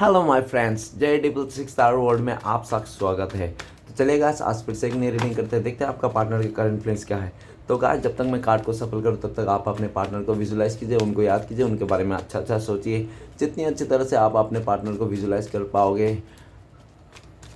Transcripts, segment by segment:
Hello my friends, जय double six star world में आप सबका स्वागत है। तो चलिए गाइस, आज फिर से एक नई रीडिंग करते हैं। देखते हैं आपका पार्टनर की करंट फीलिंग्स क्या है। तो गाइस, जब तक मैं कार्ड को सफल करूँ तब तक आप अपने पार्टनर को विजुलाइज कीजिए, उनको याद कीजिए, उनके बारे में अच्छा अच्छा सोचिए। जितनी अच्छी तरह से आप अपने पार्टनर को विजुलाइज कर पाओगे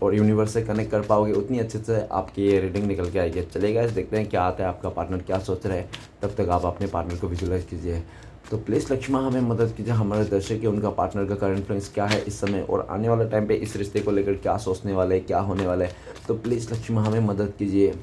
और यूनिवर्स से कनेक्ट कर पाओगे, उतनी अच्छे से आपकी ये रीडिंग निकल के आएगी। चलिए गाइस, देखते हैं क्या आता है, आपका पार्टनर क्या सोच रहा है। तब तक आप अपने पार्टनर को विजुलाइज कीजिए। तो प्लीज़ लक्ष्मा हमें मदद कीजिए, हमारे दर्शक के उनका पार्टनर का करंट फ्रेंड्स क्या है इस समय और आने वाले टाइम पे इस रिश्ते को लेकर क्या सोचने वाले हैं, क्या होने वाला है। तो प्लीज़ लक्ष्मा हमें मदद कीजिए।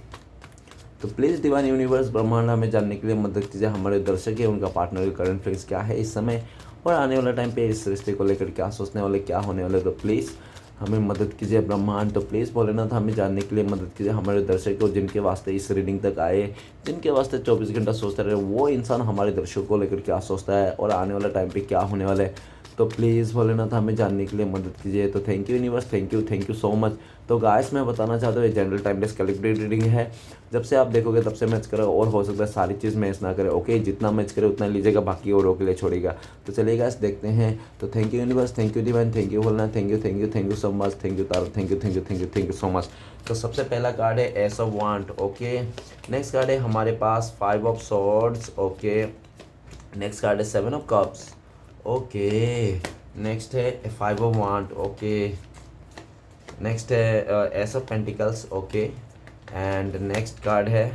तो प्लीज़ डिवाइन यूनिवर्स ब्रह्मांड हमें जानने के लिए मदद कीजिए, हमारे दर्शक है उनका पार्टनर का करंट फ्रेंड्स क्या है इस समय और आने वाला टाइम पे इस रिश्ते को लेकर क्या सोचने वाले, क्या होने वाले। तो प्लीज़ हमें मदद कीजिए ब्रह्मांड। तो प्लीज़ भोलेनाथ हमें जानने के लिए मदद कीजिए, हमारे दर्शक को जिनके वास्ते इस रीडिंग तक आए, जिनके वास्ते 24 घंटा सोचते रहे, वो इंसान हमारे दर्शकों को लेकर क्या सोचता है और आने वाला टाइम पे क्या होने वाला है। तो प्लीज़ भोलेनाथ हमें जानने के लिए मदद कीजिए। तो thank you universe, thank you so much. तो गाइस, मैं बताना चाहता हूँ ये जनरल टाइमलेस कलेक्टिव रीडिंग है। जब से आप देखोगे तब से मैच करो और हो सकता है सारी चीज़ मैच ना करे। ओके, जितना मैच करे उतना लीजिएगा, बाकी औरों के लिए छोड़ेगा। तो चलिए गाइस, देखते हैं। तो thank you universe, thank you divine, thank you Bholenath, thank you so much, thank you Tara, thank you so much. तो सबसे पहला कार्ड है ace of wands. Okay, next card है हमारे पास 5 of swords. Okay, next card है 7 ऑफ कप्स। ओके, नेक्स्ट है 5 of wands. Okay, next है ace of pentacles. Okay, and next card है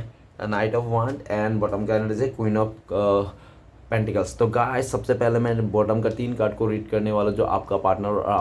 knight of wands and bottom card है queen of pentacles. तो guys, सबसे पहले मैं बॉटम का 3 कार्ड को रीड करने वाला, जो आपका पार्टनर और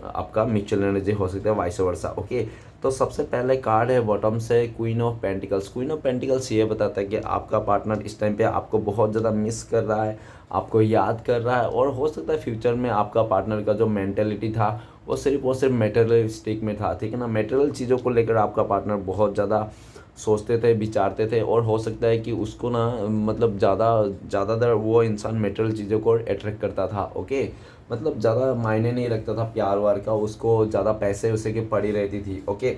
आपका म्यूचुअल एनर्जी हो सकता है, वाइस वर्सा। ओके, तो सबसे पहले कार्ड है बॉटम से queen of pentacles. Queen of pentacles ये बताता है कि आपका पार्टनर इस टाइम पे आपको बहुत ज़्यादा मिस कर रहा है, आपको याद कर रहा है और हो सकता है फ्यूचर में आपका पार्टनर का जो मेंटेलिटी था वो सिर्फ मेटेरियलिस्टिक में था। ठीक है ना, मेटेरियल चीज़ों को लेकर आपका पार्टनर बहुत ज़्यादा सोचते थे, विचारते थे और हो सकता है कि उसको ना मतलब ज़्यादातर वो इंसान मेटेरियल चीज़ों को अट्रैक्ट करता था। ओके, मतलब ज़्यादा मायने नहीं रखता था प्यार वार का, उसको ज़्यादा पैसे उसे की पड़ी रहती थी। ओके,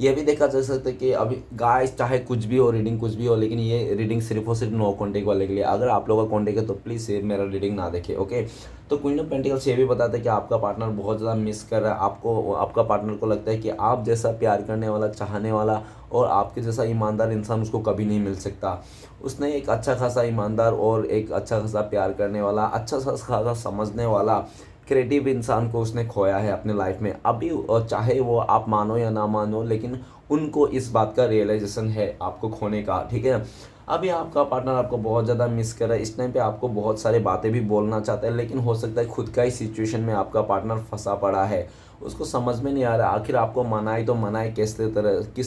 ये भी देखा जा सकता है कि अभी गाइस, चाहे कुछ भी हो, रीडिंग कुछ भी हो, लेकिन ये रीडिंग सिर्फ और सिर्फ नो कॉन्टेक्ट वाले के लिए। अगर आप लोगों का कॉन्टेक्ट है तो प्लीज़ ये मेरा रीडिंग ना देखें। ओके, तो क्वीन ऑफ पेंटिकल्स ये भी बताता है कि आपका पार्टनर बहुत ज़्यादा मिस कर रहा है आपको। आपका पार्टनर को लगता है कि आप जैसा प्यार करने वाला, चाहने वाला और आपके जैसा ईमानदार इंसान उसको कभी नहीं मिल सकता। उसने एक अच्छा खासा ईमानदार और एक अच्छा खासा प्यार करने वाला, अच्छा खासा समझने वाला क्रिएटिव इंसान को उसने खोया है अपने लाइफ में अभी। और चाहे वो आप मानो या ना मानो, लेकिन उनको इस बात का रियलाइजेशन है आपको खोने का। ठीक है, अभी आपका पार्टनर आपको बहुत ज़्यादा मिस कर रहा है। इस टाइम पे आपको बहुत सारे बातें भी बोलना चाहता है, लेकिन हो सकता है खुद का ही सिचुएशन में आपका पार्टनर फंसा पड़ा है। उसको समझ में नहीं आ रहा आखिर आपको मनाए तो मनाए किस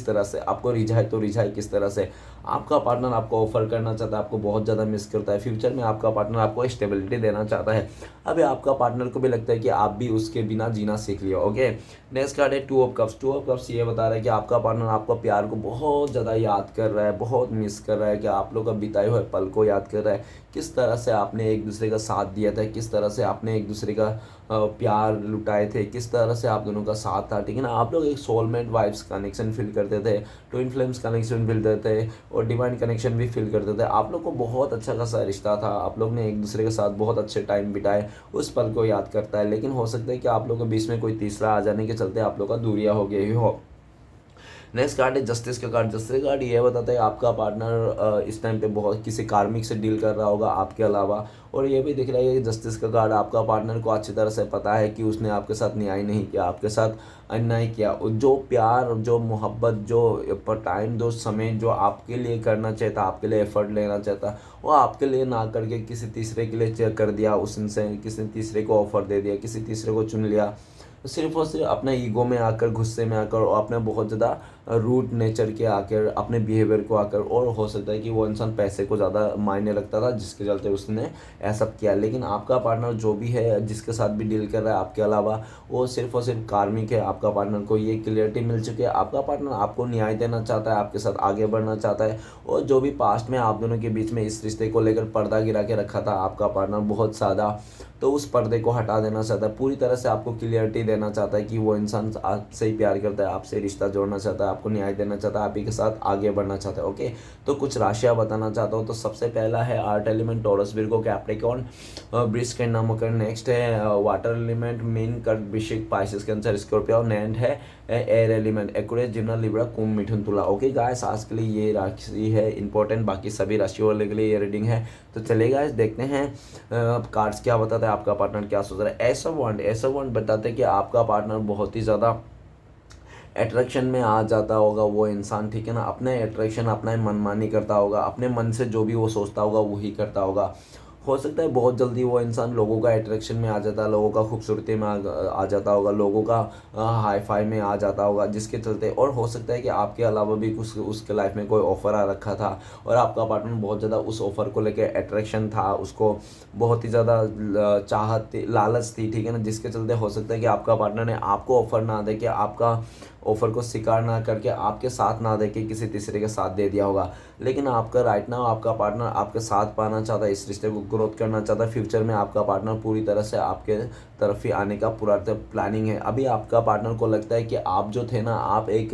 तरह से, आपको रिझाए तो रिझाए किस तरह से। आपका पार्टनर आपको ऑफर करना चाहता है, आपको बहुत ज़्यादा मिस करता है। फ्यूचर में आपका पार्टनर आपको स्टेबिलिटी देना चाहता है। अभी आपका पार्टनर को भी लगता है कि आप भी उसके बिना जीना सीख लिया। ओके, नेक्स्ट कार्ड है 2 ऑफ कप्स। 2 ऑफ कप्स ये बता रहा है कि आपका पार्टनर आपका प्यार को बहुत ज़्यादा याद कर रहा है, बहुत मिस कर रहा है, कि आप लोग का बिताए हुए पल को याद कर रहा है। किस तरह से आपने एक दूसरे का साथ दिया था, किस तरह से आपने एक दूसरे का प्यार लुटाए थे, किस तरह से आप दोनों का साथ था। ठीक है ना, आप लोग एक सोलमेट वाइब्स कनेक्शन फील करते थे, ट्विन फ्लेम्स कनेक्शन फील करते थे और डिवाइन कनेक्शन भी फील करते थे। आप लोग को बहुत अच्छा खासा रिश्ता था, आप लोग ने एक दूसरे के साथ बहुत अच्छे टाइम बिताए, उस पल को याद करता है। लेकिन हो सकता है कि आप लोगों के बीच में कोई तीसरा आ जाने के चलते आप लोग का दूरियां हो गई हो। नेक्स्ट कार्ड है जस्टिस का कार्ड। जस्टिस कार्ड ये बताता है आपका पार्टनर इस टाइम पे बहुत किसी कार्मिक से डील कर रहा होगा आपके अलावा। और ये भी दिख रहा है कि जस्टिस का कार्ड आपका पार्टनर को अच्छी तरह से पता है कि उसने आपके साथ न्याय नहीं किया, आपके साथ अन्याय किया। जो प्यार, जो मोहब्बत, जो टाइम, जो समय जो आपके लिए करना चाहता, आपके लिए एफर्ट लेना चाहता, वो आपके लिए ना करके किसी तीसरे के लिए चेक कर दिया, उसने किसी तीसरे को ऑफर दे दिया, किसी तीसरे को चुन लिया। सिर्फ और सिर्फ अपने ईगो में आकर, गुस्से में आकर और अपने बहुत ज़्यादा रूड नेचर के आकर, अपने बिहेवियर को आकर। और हो सकता है कि वो इंसान पैसे को ज़्यादा मायने रखता था जिसके चलते उसने ऐसा किया। लेकिन आपका पार्टनर जो भी है, जिसके साथ भी डील कर रहा है आपके अलावा, वो सिर्फ और सिर्फ कार्मिक है। आपका पार्टनर को ये क्लियरिटी मिल चुकी है, आपका पार्टनर आपको न्याय देना चाहता है, आपके साथ आगे बढ़ना चाहता है। और जो भी पास्ट में आप दोनों के बीच में इस रिश्ते को लेकर पर्दा गिरा के रखा था आपका पार्टनर बहुत ज़्यादा, तो उस पर्दे को हटा देना चाहता है। पूरी तरह से आपको क्लियरिटी देना चाहता है कि वो इंसान आपसे ही प्यार करता है, आपसे रिश्ता जोड़ना चाहता है, आपको न्याय देना चाहता है, आप ही के साथ आगे बढ़ना चाहता है। ओके, तो कुछ राशियाँ बताना चाहता हूँ। तो सबसे पहला है earth element taurus, Virgo, Capricorn, वृश्चिक एंड मकर। नेक्स्ट है वाटर एलिमेंट मीन, कर्क, वृश्चिक, पाइसेस, कैंसर, स्कॉर्पियो। एंड है एयर एलिमेंट एक्वेरियस, जिम्ना, लिब्रा, कुंभ, मिथुन, तुला। ओके गाइस, आज के लिए ये राशि है इंपॉर्टेंट, बाकी सभी राशियों वाले के लिए ये रीडिंग है। तो चलिए गाइस देखते हैं कार्ड्स क्या बताता है, आपका पार्टनर क्या सोच रहा है। ऐसा वन बताते हैं कि आपका पार्टनर बहुत ही ज़्यादा अट्रैक्शन में आ जाता होगा वो इंसान, ठीक है ना। अपने अट्रैक्शन, अपना मनमानी करता होगा, अपने मन से जो भी वो सोचता होगा वही करता होगा। हो सकता है बहुत जल्दी वो इंसान लोगों का अट्रैक्शन में आ जाता है, लोगों का खूबसूरती में आ जाता होगा, लोगों का हाई फाई में आ जाता होगा, जिसके चलते। और हो सकता है कि आपके अलावा भी कुछ उसके लाइफ में कोई ऑफ़र आ रखा था और आपका पार्टनर बहुत ज़्यादा उस ऑफ़र को लेकर अट्रैक्शन था, उसको बहुत ही ज़्यादा चाहत थी, लालच थी, ठीक है ना। जिसके चलते हो सकता है कि आपका पार्टनर ने आपको ऑफ़र ना दे के, आपका ऑफ़र को स्वीकार ना करके, आपके साथ ना दे के किसी तीसरे के साथ दे दिया होगा। लेकिन आपका राइट नाउ आपका पार्टनर आपके साथ पाना चाहता है, इस रिश्ते को ग्रोथ करना चाहता है। फ्यूचर में आपका पार्टनर पूरी तरह से आपके तरफ ही आने का पूरा प्लानिंग है। अभी आपका पार्टनर को लगता है कि आप जो थे ना, आप एक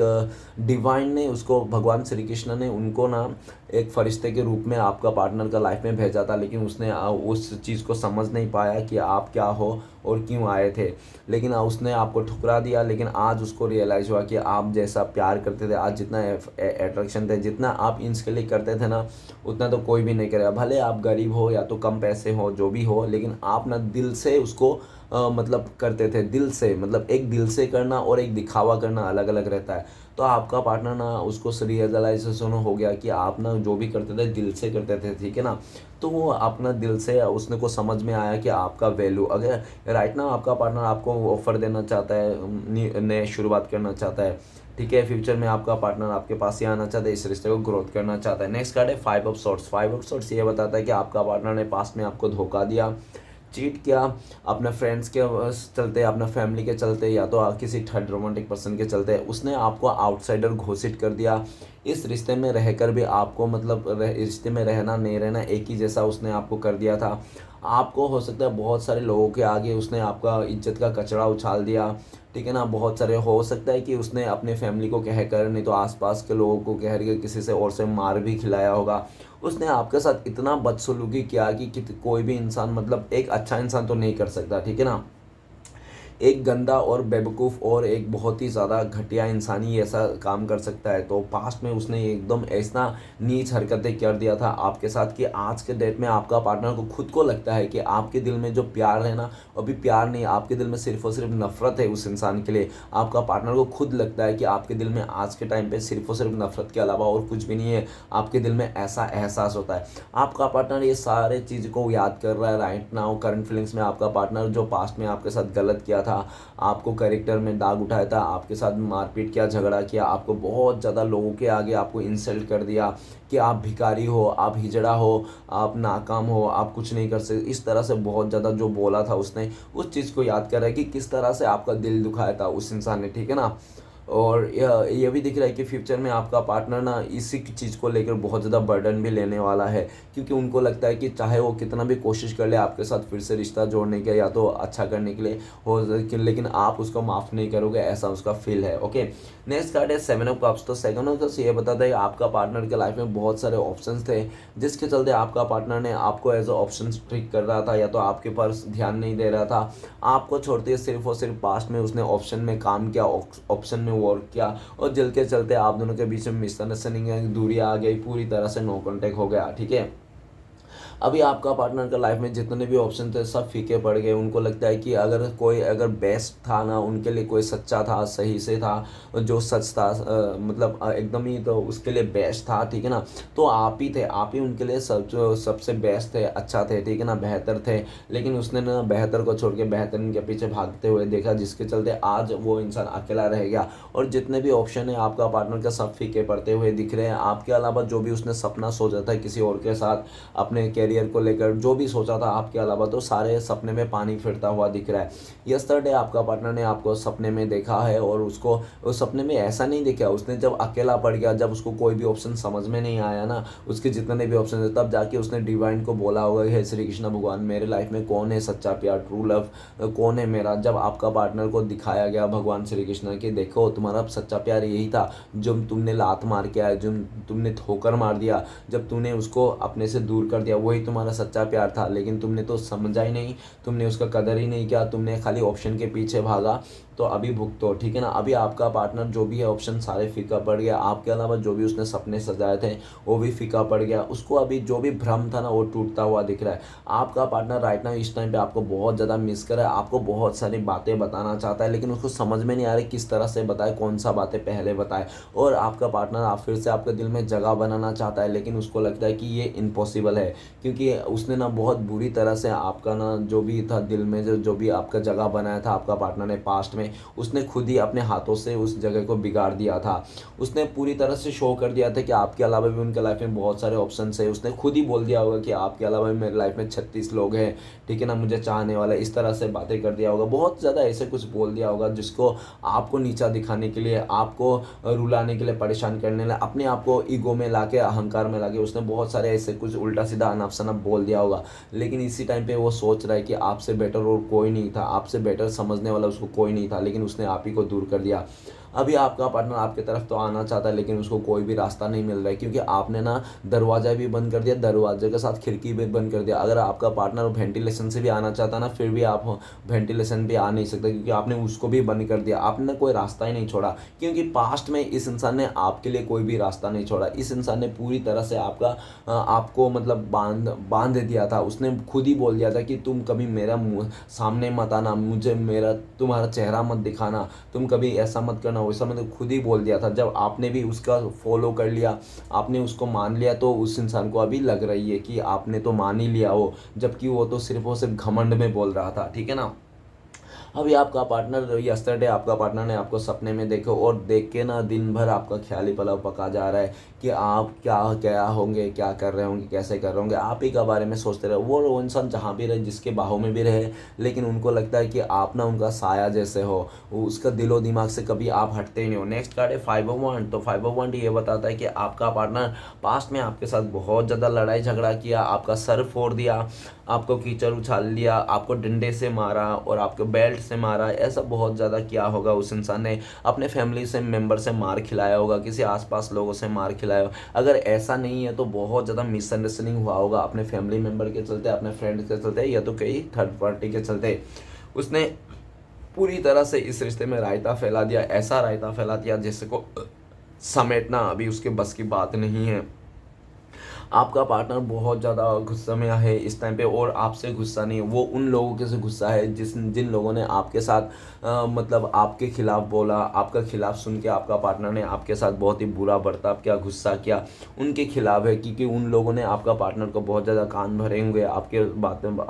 डिवाइन ने उसको, भगवान श्री कृष्ण ने उनको ना एक फरिश्ते के रूप में आपका पार्टनर का लाइफ में भेजा था, लेकिन उसने उस चीज़ को समझ नहीं पाया कि आप क्या हो और क्यों आए थे। लेकिन उसने आपको ठुकरा दिया। लेकिन आज उसको रियलाइज़ हुआ कि आप जैसा प्यार करते थे, आज जितना अट्रैक्शन थे, जितना आप इसके लिए करते थे ना, उतना तो कोई भी नहीं करेगा। भले आप गरीब हो या तो कम पैसे हो, जो भी हो, लेकिन आप ना दिल से उसको मतलब करते थे, दिल से। मतलब एक दिल से करना और एक दिखावा करना अलग अलग रहता है। तो आपका पार्टनर ना उसको रियलाइजेशन हो गया कि आप ना जो भी करते थे दिल से करते थे, ठीक है ना। तो वो अपना दिल से उसने को समझ में आया कि आपका वैल्यू, अगर राइट ना आपका पार्टनर आपको ऑफर देना चाहता है, नए शुरुआत करना चाहता है, ठीक है। फ्यूचर में आपका पार्टनर आपके पास ही आना चाहता है, इस रिश्ते को ग्रोथ करना चाहता है। नेक्स्ट कार्ड है five of swords. Five of swords ये बताता है कि आपका पार्टनर ने पास्ट में आपको धोखा दिया, चीट किया, अपने फ्रेंड्स के चलते, अपने फैमिली के चलते, या तो किसी थर्ड रोमांटिक पर्सन के चलते उसने आपको आउटसाइडर घोषित कर दिया। इस रिश्ते में रहकर भी आपको मतलब रिश्ते में रहना नहीं रहना एक ही जैसा उसने आपको कर दिया था। आपको हो सकता है बहुत सारे लोगों के आगे उसने आपका इज्जत का कचरा उछाल दिया, ठीक है ना। बहुत सारे हो सकता है कि उसने अपने फैमिली को कह कर, नहीं तो आसपास के लोगों को कह के किसी से और से मार भी खिलाया होगा। उसने आपके साथ इतना बदसलूकी किया कि कोई भी इंसान, मतलब एक अच्छा इंसान तो नहीं कर सकता, ठीक है ना। एक गंदा और बेवकूफ़ और एक बहुत ही ज़्यादा घटिया इंसान ही ऐसा काम कर सकता है। तो पास्ट में उसने एकदम ऐसा नीच हरकतें कर दिया था आपके साथ कि आज के डेट में आपका पार्टनर को खुद को लगता है कि आपके दिल में जो प्यार है ना, अभी प्यार नहीं, आपके दिल में सिर्फ और सिर्फ नफरत है उस इंसान के लिए। आपका पार्टनर को खुद लगता है कि आपके दिल में आज के टाइम पे सिर्फ और सिर्फ नफरत के अलावा और कुछ भी नहीं है। आपके दिल में ऐसा एहसास होता है। आपका पार्टनर ये सारे चीज़ को याद कर रहा है राइट नाउ, करंट फीलिंग्स में। आपका पार्टनर जो पास्ट में आपके साथ गलत किया था, आपको कैरेक्टर में दाग उठाया था, आपके साथ मारपीट किया, झगड़ा किया, आपको बहुत ज़्यादा लोगों के आगे आपको इंसल्ट कर दिया कि आप भिखारी हो, आप हिजड़ा हो, आप नाकाम हो, आप कुछ नहीं कर सकते, इस तरह से बहुत ज़्यादा जो बोला था उसने, उस चीज़ को याद कर रहा है कि किस तरह से आपका दिल दुखाया था उस इंसान ने, ठीक है ना। और ये भी दिख रहा है कि फ्यूचर में आपका पार्टनर ना इसी चीज़ को लेकर बहुत ज़्यादा बर्डन भी लेने वाला है, क्योंकि उनको लगता है कि चाहे वो कितना भी कोशिश कर ले आपके साथ फिर से रिश्ता जोड़ने के या तो अच्छा करने के लिए हो, लेकिन आप उसको माफ़ नहीं करोगे, ऐसा उसका फील है। ओके, नेक्स्ट कार्ड है सेवन ऑफ कप्स। तो सेवन ऑफ कप्स ये बताता है कि आपका पार्टनर के लाइफ में बहुत सारे ऑप्शंस थे, जिसके चलते आपका पार्टनर ने आपको एज अ ऑप्शन ट्रिक कर रहा था, या तो आपके पास ध्यान नहीं दे रहा था, आपको छोड़ते सिर्फ और सिर्फ पास्ट में उसने ऑप्शन में काम किया, ऑप्शन में वर्क किया, और जल के चलते आप दोनों के बीच में मिसअंडरस्टैंडिंग, दूरी आ गई, पूरी तरह से नो कॉन्टेक्ट हो गया, ठीक है। अभी आपका पार्टनर का लाइफ में जितने भी ऑप्शन थे सब फीके पड़ गए। उनको लगता है कि अगर बेस्ट था ना उनके लिए, कोई सच्चा था, सही से था, जो सच था, मतलब एकदम ही, तो उसके लिए बेस्ट था, ठीक है ना। तो आप ही थे, आप ही उनके लिए सबसे बेस्ट थे, अच्छा थे, ठीक है ना, बेहतर थे। लेकिन उसने ना बेहतर को छोड़ के बेहतरीन के पीछे भागते हुए देखा, जिसके चलते आज वो इंसान अकेला रह गया। और जितने भी ऑप्शन है आपका पार्टनर का सब फीके पड़ते हुए दिख रहे हैं। आपके अलावा जो भी उसने सपना सोचा था किसी और के साथ अपने कैरियर को लेकर जो भी सोचा था आपके अलावा, तो सारे सपने में पानी फिरता हुआ दिख रहा है। यस्टरडे आपका पार्टनर ने आपको सपने में देखा है और उसको उस सपने में ऐसा नहीं देखा, उसने जब अकेला पड़ गया, जब उसको कोई भी ऑप्शन समझ में नहीं आया ना, उसके जितने भी ऑप्शन थे, तब जाके उसने डिवाइन को बोला होगा, हे श्री कृष्ण भगवान, मेरे लाइफ में कौन है सच्चा प्यार, ट्रू लव कौन है मेरा। जब आपका पार्टनर को दिखाया गया भगवान श्री कृष्ण कि देखो तुम्हारा सच्चा प्यार यही था, जो तुमने लात मार के आया, जो तुमने ठोकर मार दिया, जब तूने उसको अपने से दूर कर दिया, वही तुम्हारा सच्चा प्यार था। लेकिन तुमने तो समझा ही नहीं, तुमने उसका कदर ही नहीं किया, तुमने खाली ऑप्शन के पीछे भागा। तो अभी भुगतो, ठीक है ना। अभी आपका पार्टनर जो भी है ऑप्शन सारे फीका पड़ गया, आपके अलावा जो भी उसने सपने सजाए थे वो भी फीका पड़ गया, उसको अभी जो भी भ्रम था ना वो टूटता हुआ दिख रहा है। आपका पार्टनर राइट नाउ इस टाइम पे आपको बहुत ज़्यादा मिस कर रहा है, आपको बहुत सारी बातें बताना चाहता है, लेकिन उसको समझ में नहीं आ रही किस तरह से बताए, कौन सा बातें पहले बताए। और आपका पार्टनर आप फिर से आपके दिल में जगह बनाना चाहता है, लेकिन उसको लगता है कि ये इम्पॉसिबल है, क्योंकि उसने ना बहुत बुरी तरह से आपका ना जो भी था दिल में, जो भी आपका जगह बनाया था आपका पार्टनर ने पास्ट में, उसने खुद ही अपने हाथों से उस जगह को बिगाड़ दिया था। उसने पूरी तरह से शो कर दिया था कि आपके अलावा भी उनके लाइफ में बहुत सारे ऑप्शन है। उसने खुद ही बोल दिया होगा कि आपके अलावा भी मेरे लाइफ में 36 लोग हैं, ठीक है ना, मुझे चाहने वाला, इस तरह से बातें कर दिया होगा, बहुत ज़्यादा ऐसे कुछ बोल दिया होगा जिसको आपको नीचा दिखाने के लिए, आपको रुलाने के लिए, परेशान करने के लिए, अपने आप को ईगो में लाके, अहंकार में लाके उसने बहुत सारे ऐसे कुछ उल्टा सीधा अनाप शनाप बोल दिया होगा। लेकिन इसी टाइम पे वो सोच रहा है कि आपसे बेटर और कोई नहीं था, आपसे बेटर समझने वाला उसको कोई नहीं था, लेकिन उसने आप ही को दूर कर दिया। अभी आपका पार्टनर आपके तरफ तो आना चाहता है, लेकिन उसको कोई भी रास्ता नहीं मिल रहा है, क्योंकि आपने ना दरवाजा भी बंद कर दिया, दरवाजे के साथ खिड़की भी बंद कर दिया। अगर आपका पार्टनर वेंटिलेशन से भी आना चाहता ना, फिर भी आप वेंटिलेशन भी आ नहीं सकते, क्योंकि आपने उसको भी बंद कर दिया, आपने कोई रास्ता ही नहीं छोड़ा। क्योंकि पास्ट में इस इंसान ने आपके लिए कोई भी रास्ता नहीं छोड़ा, इस इंसान ने पूरी तरह से आपको मतलब बांध दिया था। उसने खुद ही बोल दिया था कि तुम कभी मेरा मुँह सामने मत आना, मुझे मेरा तुम्हारा चेहरा मत दिखाना, तुम कभी ऐसा मत करना, वैसा मैंने खुद ही बोल दिया था। जब आपने भी उसका फॉलो कर लिया, आपने उसको मान लिया, तो उस इंसान को अभी लग रही है कि आपने तो मान ही लिया हो, जबकि वो तो सिर्फ और सिर्फ घमंड में बोल रहा था, ठीक है ना। अभी आपका पार्टनर, यस्टरडे आपका पार्टनर ने आपको सपने में देखो, और देख के ना दिन भर आपका ख्याली पलाव पका जा रहा है कि आप क्या क्या होंगे, क्या कर रहे होंगे, कैसे कर रहे होंगे, आप ही का बारे में सोचते रहे। वो इंसान जहाँ भी रहे, जिसके बाहों में भी रहे, लेकिन उनको लगता है कि आप ना उनका साया जैसे हो, उसका दिलो दिमाग से कभी आप हटते ही नहीं हो। नेक्स्ट कार्ड है 5 ऑफ वंड। तो 5 ऑफ वंड ये बताता है कि आपका पार्टनर पास्ट में आपके साथ बहुत ज़्यादा लड़ाई झगड़ा किया, आपका सर फोड़ दिया, आपको कीचड़ उछाल लिया, आपको डंडे से मारा और आपको बेल्ट से मारा, ऐसा बहुत ज़्यादा किया होगा। उस इंसान ने अपने फैमिली से मेंबर से मार खिलाया होगा, किसी आसपास लोगों से मार खिलाया होगा। अगर ऐसा नहीं है तो बहुत ज़्यादा मिसअंडरस्टैंडिंग हुआ होगा अपने फैमिली मेंबर के चलते, अपने फ्रेंड के चलते, या तो कई थर्ड पार्टी के चलते। उसने पूरी तरह से इस रिश्ते में रायता फैला दिया, ऐसा रायता फैला दिया जिसको समेटना अभी उसके बस की बात नहीं है। आपका पार्टनर बहुत ज़्यादा गुस्से में है इस टाइम पे, और आपसे गुस्सा नहीं है, वो उन लोगों के से गुस्सा है जिन लोगों ने आपके साथ मतलब आपके खिलाफ बोला, आपका खिलाफ सुन के आपका पार्टनर ने आपके साथ बहुत ही बुरा बर्ताव किया, गुस्सा किया, उनके खिलाफ है। क्योंकि उन लोगों ने आपका पार्टनर को बहुत ज़्यादा कान भरे होंगे, आपके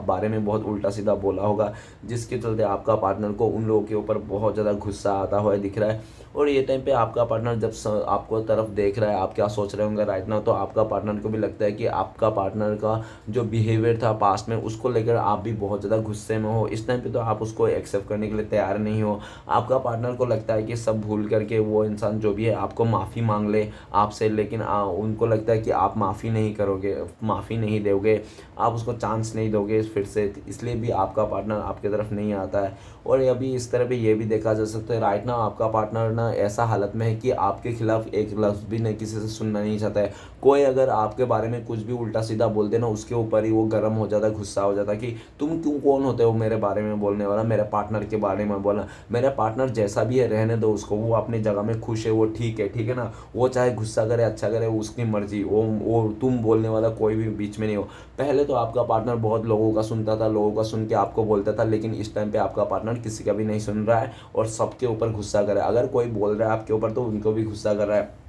बारे में बहुत उल्टा सीधा बोला होगा, जिसके चलते आपका पार्टनर को उन लोगों के ऊपर बहुत ज़्यादा गुस्सा आता हुआ दिख रहा है। और ये टाइम पे आपका पार्टनर जब आपको तरफ देख रहा है, आप क्या सोच रहे होंगे राइट नाउ, तो आपका पार्टनर को भी लगता है कि आपका पार्टनर का जो बिहेवियर था पास्ट में, उसको लेकर आप भी बहुत ज़्यादा गुस्से में हो। इस टाइम पे तो आप उसको एक्सेप्ट करने के लिए तैयार नहीं हो। आपका पार्टनर को लगता है कि सब भूल करके वो इंसान जो भी है आपको माफ़ी मांग ले आपसे, लेकिन उनको लगता है कि आप माफ़ी नहीं करोगे, माफ़ी नहीं दोगे, आप उसको चांस नहीं दोगे फिर से, इसलिए भी आपका पार्टनर आपकी तरफ नहीं आता है। और अभी इस तरह पे ये भी देखा जा सकता है राइट नाउ आपका पार्टनर ना ऐसा हालत में है कि आपके खिलाफ एक लफ्ज़ भी नहीं किसी से सुनना नहीं चाहता है। कोई अगर आपके बारे में कुछ भी उल्टा सीधा बोल दे ना, उसके ऊपर ही वो गर्म हो जाता है, गुस्सा हो जाता है कि तुम क्यों कौन होते हो मेरे बारे में बोलने वाला, मेरे पार्टनर के बारे में बोलना। मेरा पार्टनर जैसा भी है रहने दो उसको, वो अपनी जगह में खुश है, वो ठीक है ना, वो चाहे गुस्सा करे अच्छा करे, उसकी मर्जी, वो तुम बोलने वाला कोई भी बीच में नहीं हो। पहले तो आपका पार्टनर बहुत लोगों का सुनता था, लोगों का सुन के आपको बोलता था, लेकिन इस टाइम पे आपका पार्टनर किसी का भी नहीं सुन रहा है और सबके ऊपर गुस्सा कर रहा है। अगर कोई बोल रहा है आपके ऊपर तो उनको भी गुस्सा कर रहा है।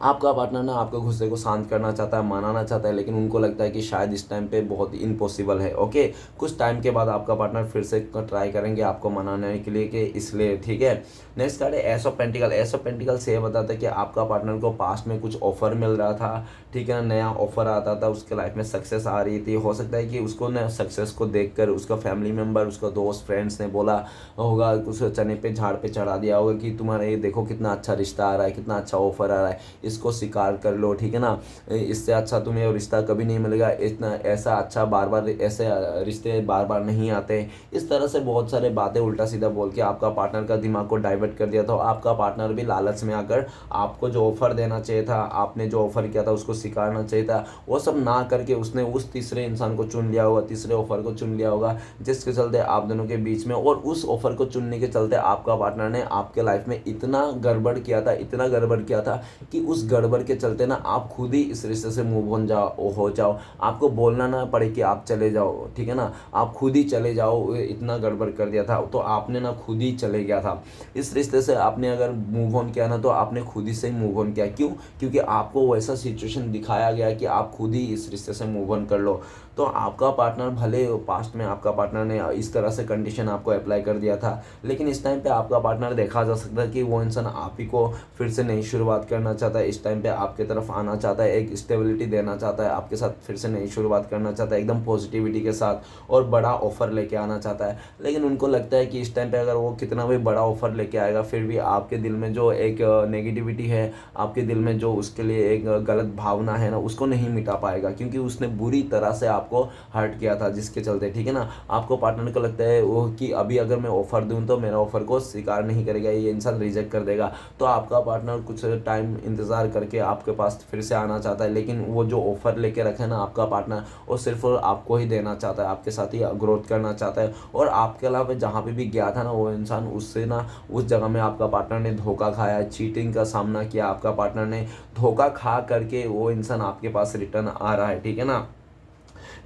आपका पार्टनर ना आपके गुस्से को शांत करना चाहता है, मनाना चाहता है, लेकिन उनको लगता है कि शायद इस टाइम पे बहुत इम्पॉसिबल है। ओके, कुछ टाइम के बाद आपका पार्टनर फिर से ट्राई करेंगे आपको मनाने के लिए, कि इसलिए ठीक है। नेक्स्ट कार्ड है ace of pentacle. S of pentacle से ये बताता है कि आपका पार्टनर को पास्ट में कुछ ऑफर मिल रहा था, ठीक है ना, नया ऑफर आता था, उसके लाइफ में सक्सेस आ रही थी। हो सकता है कि उसको ना सक्सेस को देखकर उसका फैमिली मेम्बर, उसका दोस्त, फ्रेंड्स ने बोला होगा, कुछ चने पे झाड़ पे चढ़ा दिया होगा कि तुम्हारा ये देखो कितना अच्छा रिश्ता आ रहा है, कितना अच्छा ऑफर आ रहा है, इसको स्वीकार कर लो, ठीक है ना, इससे अच्छा तुम्हें रिश्ता कभी नहीं मिलेगा, इतना ऐसा अच्छा बार बार ऐसे रिश्ते बार बार नहीं आते। इस तरह से बहुत सारे बातें उल्टा सीधा बोल के आपका पार्टनर का दिमाग को डाइवर्ट कर दिया था। आपका पार्टनर भी लालच में आकर आपको जो ऑफर देना चाहिए था, आपने जो ऑफर किया था उसको स्वीकारना चाहिए था, वो सब ना करके उसने उस तीसरे इंसान को चुन लिया होगा, तीसरे ऑफर को चुन लिया होगा, जिसके चलते आप दोनों के बीच में, और उस ऑफर को चुनने के चलते आपका पार्टनर ने आपके लाइफ में इतना गड़बड़ किया था, इतना गड़बड़ किया था कि उस गड़बड़ के चलते ना आप खुद ही इस रिश्ते से मूव ऑन हो जाओ, आपको बोलना ना पड़े कि आप चले जाओ, ठीक है ना, आप खुद ही चले जाओ। इतना गड़बड़ कर दिया था तो आपने ना खुद ही चले गया था इस रिश्ते से। आपने अगर मूव ऑन किया ना तो आपने खुद ही से मूव ऑन किया। क्यों? क्योंकि आपको वैसा सिचुएशन दिखाया गया कि आप खुद ही इस रिश्ते से मूव ऑन कर लो। तो आपका पार्टनर, भले पास्ट में आपका पार्टनर ने इस तरह से कंडीशन आपको अप्लाई कर दिया था, लेकिन इस टाइम पे आपका पार्टनर देखा जा सकता है कि वो इंसान आप ही को फिर से नई शुरुआत करना चाहता है। इस टाइम पे आपके तरफ आना चाहता है, एक स्टेबिलिटी देना चाहता है, आपके साथ फिर से नई शुरुआत करना चाहता है एकदम पॉजिटिविटी के साथ, और बड़ा ऑफर लेके आना चाहता है। लेकिन उनको लगता है कि इस टाइम पे अगर वो कितना भी बड़ा ऑफर लेके आएगा, फिर भी आपके दिल में जो एक नेगेटिविटी है, आपके दिल में जो उसके लिए एक गलत भावना है ना, उसको नहीं मिटा पाएगा, क्योंकि उसने बुरी तरह से आपको हर्ट किया था, जिसके चलते, ठीक है ना, आपको पार्टनर को लगता है वो कि अभी अगर मैं ऑफर दूं तो मेरा ऑफर को स्वीकार नहीं करेगा, ये इंसान रिजेक्ट कर देगा। तो आपका पार्टनर कुछ टाइम इंतजार करके आपके पास फिर से आना चाहता है, लेकिन वो जो ऑफर लेके रखे है ना आपका पार्टनर, वो सिर्फ आपको ही देना चाहता है, आपके साथ ही ग्रोथ करना चाहता है। और आपके अलावा जहाँ पे भी गया था ना वो इंसान, उससे ना उस जगह में आपका पार्टनर ने धोखा खाया, चीटिंग का सामना किया, आपका पार्टनर ने धोखा खा करके वो इंसान आपके पास रिटर्न आ रहा है, ठीक है ना।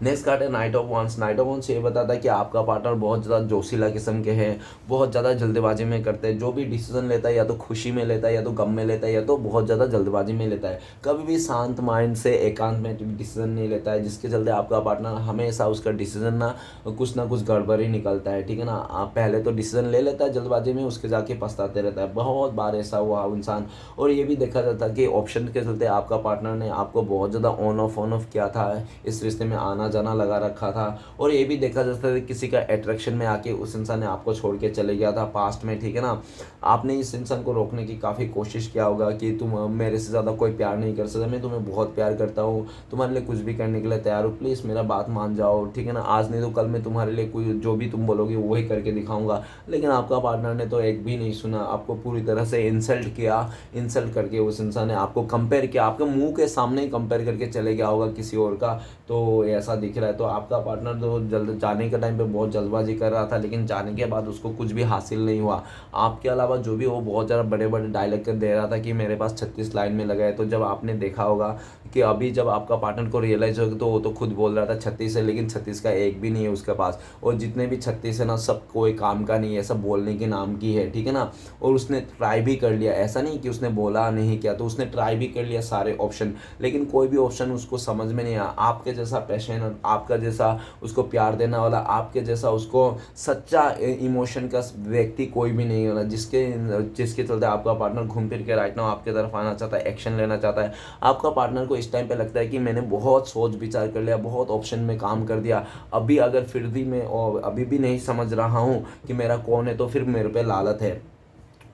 नेक्स्ट कार्ड है knight of wands. Knight of wands ये बताता है कि आपका पार्टनर बहुत ज़्यादा जोशीला किस्म के हैं, बहुत ज़्यादा जल्दबाजी में करते हैं, जो भी डिसीजन लेता है या तो खुशी में लेता है, या तो गम में लेता है, या तो बहुत ज़्यादा जल्दबाजी में लेता है। कभी भी शांत माइंड से एकांत में डिसीजन नहीं लेता है, जिसके चलते आपका पार्टनर हमेशा उसका डिसीजन ना कुछ गड़बड़ ही निकलता है, ठीक है ना। आप पहले तो डिसीजन ले लेता है जल्दबाजी में, उसके जाके पछताते रहता है। बहुत बार ऐसा हुआ इंसान। और ये भी देखा जाता है कि ऑप्शन के चलते आपका पार्टनर ने आपको बहुत ज़्यादा ऑन ऑफ किया था, इस रिश्ते में आना जाना लगा रखा था। और ये भी देखा जाता है किसी का अट्रैक्शन में आके उस इंसान ने आपको छोड़ के चले गया था पास्ट में, ठीक है ना। आपने इस इंसान को रोकने की काफ़ी कोशिश किया होगा कि तुम मेरे से ज़्यादा कोई प्यार नहीं कर सकता, मैं तुम्हें बहुत प्यार करता हूँ, तुम्हारे लिए कुछ भी करने के लिए तैयार हूँ, प्लीज़ मेरा बात मान जाओ, ठीक है ना, आज नहीं तो कल मैं तुम्हारे लिए कोई जो भी तुम बोलोगे वही करके दिखाऊंगा। लेकिन आपका पार्टनर ने तो एक भी नहीं सुना, आपको पूरी तरह से इंसल्ट किया। इंसल्ट करके उस इंसान ने आपको कंपेयर किया, आपके मुंह के सामने ही कंपेयर करके चले गया होगा किसी और का, तो ऐसा दिख रहा है। तो आपका पार्टनर तो जल्द जाने के टाइम पे बहुत जल्दबाजी कर रहा था, लेकिन जाने के बाद उसको कुछ भी हासिल नहीं हुआ। आपके अलावा जो भी वो बहुत ज़्यादा बड़े बड़े डायलॉग कर दे रहा था कि मेरे पास 36 लाइन में लगा है। तो जब आपने देखा होगा कि अभी जब आपका पार्टनर को रियलाइज होगा, तो वो तो खुद बोल रहा था 36 है, लेकिन 36 का एक भी नहीं है उसके पास। और जितने भी 36 है ना, सब कोई काम का नहीं है, सब बोलने के नाम की है, ठीक है ना। और उसने ट्राई भी कर लिया, ऐसा नहीं कि उसने बोला नहीं किया, तो उसने ट्राई भी कर लिया सारे ऑप्शन, लेकिन कोई भी ऑप्शन उसको समझ में नहीं आया। आपके जैसा पैशन, आपका जैसा उसको प्यार देने वाला, आपके जैसा उसको सच्चा इमोशन का व्यक्ति कोई भी नहीं होला, जिसके चलते आपका पार्टनर घूम फिर के राइट नाउ आपके तरफ आना चाहता है, एक्शन लेना चाहता है। आपका पार्टनर को इस टाइम पे लगता है कि मैंने बहुत सोच विचार कर लिया, बहुत ऑप्शन में काम कर दिया, अभी अगर फिर भी मैं अभी भी नहीं समझ रहा हूँ कि मेरा कौन है, तो फिर मेरे पे लालत है,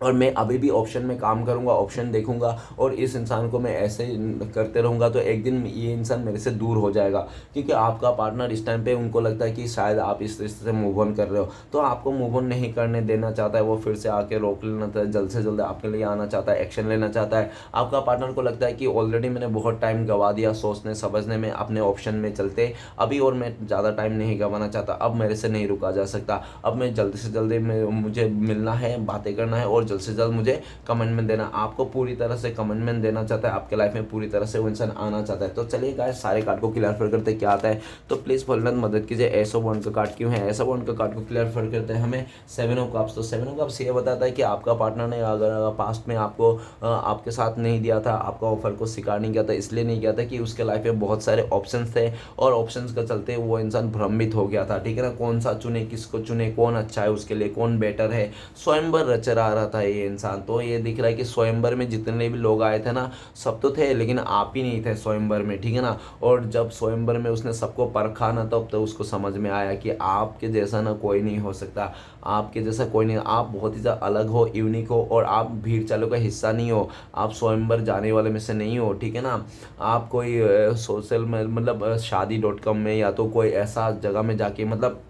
और मैं अभी भी ऑप्शन में काम करूंगा, ऑप्शन देखूंगा, और इस इंसान को मैं ऐसे ही करते रहूंगा, तो एक दिन ये इंसान मेरे से दूर हो जाएगा। क्योंकि आपका पार्टनर इस टाइम पे उनको लगता है कि शायद आप इस रिश्ते से मूव ऑन कर रहे हो, तो आपको मूव ऑन नहीं करने देना चाहता है। वो फिर से आके रोक लेना चाहता है, जल्द से जल्द आपके लिए आना चाहता है, एक्शन लेना चाहता है। आपका पार्टनर को लगता है कि ऑलरेडी मैंने बहुत टाइम गवा दिया सोचने समझने में, अपने ऑप्शन में चलते अभी, और मैं ज़्यादा टाइम नहीं गंवाना चाहता, अब मेरे से नहीं रुका जा सकता, अब मैं जल्दी से जल्दी मुझे मिलना है, बातें करना है, और जल्द से जल्द मुझे कमेंट में देना। आपको पूरी तरह से कमिटमेंट देना चाहता है, आपके लाइफ में पूरी तरह से वो इंसान आना चाहता है। तो चलिए गाइस सारे कार्ड को क्लियर करते क्या आता है। तो प्लीज़ फॉलोअर मदद कीजिए। एस ऑफ वन का कार्ड क्यों है, एस ऑफ वन का कार्ड को क्लियर करते हैं हमें सेवन ऑफ कप्स। तो सेवन ऑफ कप्स ये बताता है कि आपका पार्टनर ने अगर पास्ट में आपको आपके साथ नहीं दिया था, आपका ऑफर को स्वीकार नहीं किया था, इसलिए नहीं किया था कि उसके लाइफ में बहुत सारे ऑप्शंस थे और ऑप्शंस के चलते वो इंसान भ्रमित हो गया था। ठीक है ना, कौन सा चुने, किसको चुने, कौन अच्छा है उसके लिए, कौन बेटर है, स्वयंवर रच रहा था ये इंसान। तो ये दिख रहा है कि स्वयंवर में जितने भी लोग आए थे ना, सब तो थे लेकिन आप ही नहीं थे स्वयंवर में। ठीक है ना, और जब स्वयंवर में उसने सबको परखा ना, तब तो उसको समझ में आया कि आपके जैसा ना कोई नहीं हो सकता, आपके जैसा कोई नहीं, आप बहुत ही ज़्यादा अलग हो, यूनिक हो और आप भीड़ चालों का हिस्सा नहीं हो, आप स्वयंवर जाने वाले में से नहीं हो। ठीक है ना, आप कोई सोशल में मतलब शादी.com में या तो कोई ऐसा जगह में जाके, मतलब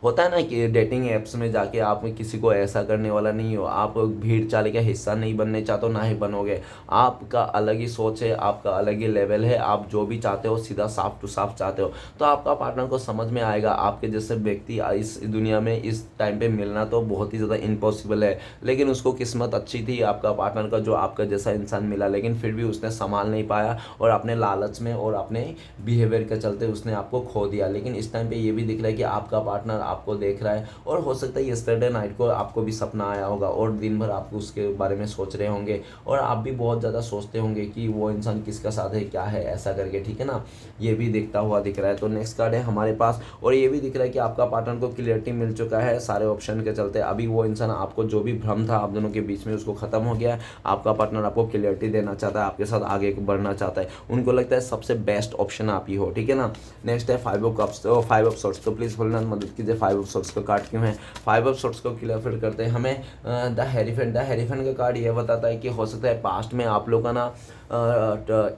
होता है ना कि डेटिंग ऐप्स में जाके आप किसी को ऐसा करने वाला नहीं हो, आप भीड़ चाले का हिस्सा नहीं बनने चाहते हो, ना ही बनोगे। आपका अलग ही सोच है, आपका अलग ही लेवल है, आप जो भी चाहते हो सीधा साफ टू साफ चाहते हो। तो आपका पार्टनर को समझ में आएगा आपके जैसे व्यक्ति इस दुनिया में इस टाइम पे मिलना तो बहुत ही ज़्यादा इम्पॉसिबल है। लेकिन उसको किस्मत अच्छी थी आपका पार्टनर का, जो आपका जैसा इंसान मिला, लेकिन फिर भी उसने संभाल नहीं पाया और अपने लालच में और अपने बिहेवियर के चलते उसने आपको खो दिया। लेकिन इस टाइम पे ये भी दिख रहा है कि आपका पार्टनर आपको देख रहा है और हो सकता है यस्टरडे नाइट को आपको भी सपना आया होगा और दिन भर आप उसके बारे में सोच रहे होंगे और आप भी बहुत ज़्यादा सोचते होंगे कि वो इंसान किसका साथ है, क्या है, ऐसा करके। ठीक है ना, ये भी दिखता हुआ दिख रहा है। तो नेक्स्ट कार्ड है हमारे पास और ये भी दिख रहा है कि आपका पार्टनर को क्लियरिटी मिल चुका है सारे ऑप्शन के चलते। अभी वो इंसान आपको जो भी भ्रम था आप दोनों के बीच में उसको खत्म हो गया है। आपका पार्टनर आपको क्लियरिटी देना चाहता है, आपके साथ आगे बढ़ना चाहता है, उनको लगता है सबसे बेस्ट ऑप्शन आप ही हो। ठीक है ना, नेक्स्ट है फाइव ऑफ कप्स, तो फाइव ऑफ सॉर्ड्स। तो प्लीज़ बोलना मदद कीजिए, फाइव ऑफ सॉर्ड्स का कार्ड क्यों है। फाइव ऑफ सॉर्ड्स को क्लियर करते हैं हमें द हेरीफेंट का कार्ड ये बताता है कि हो सकता है पास्ट में आप लोग का ना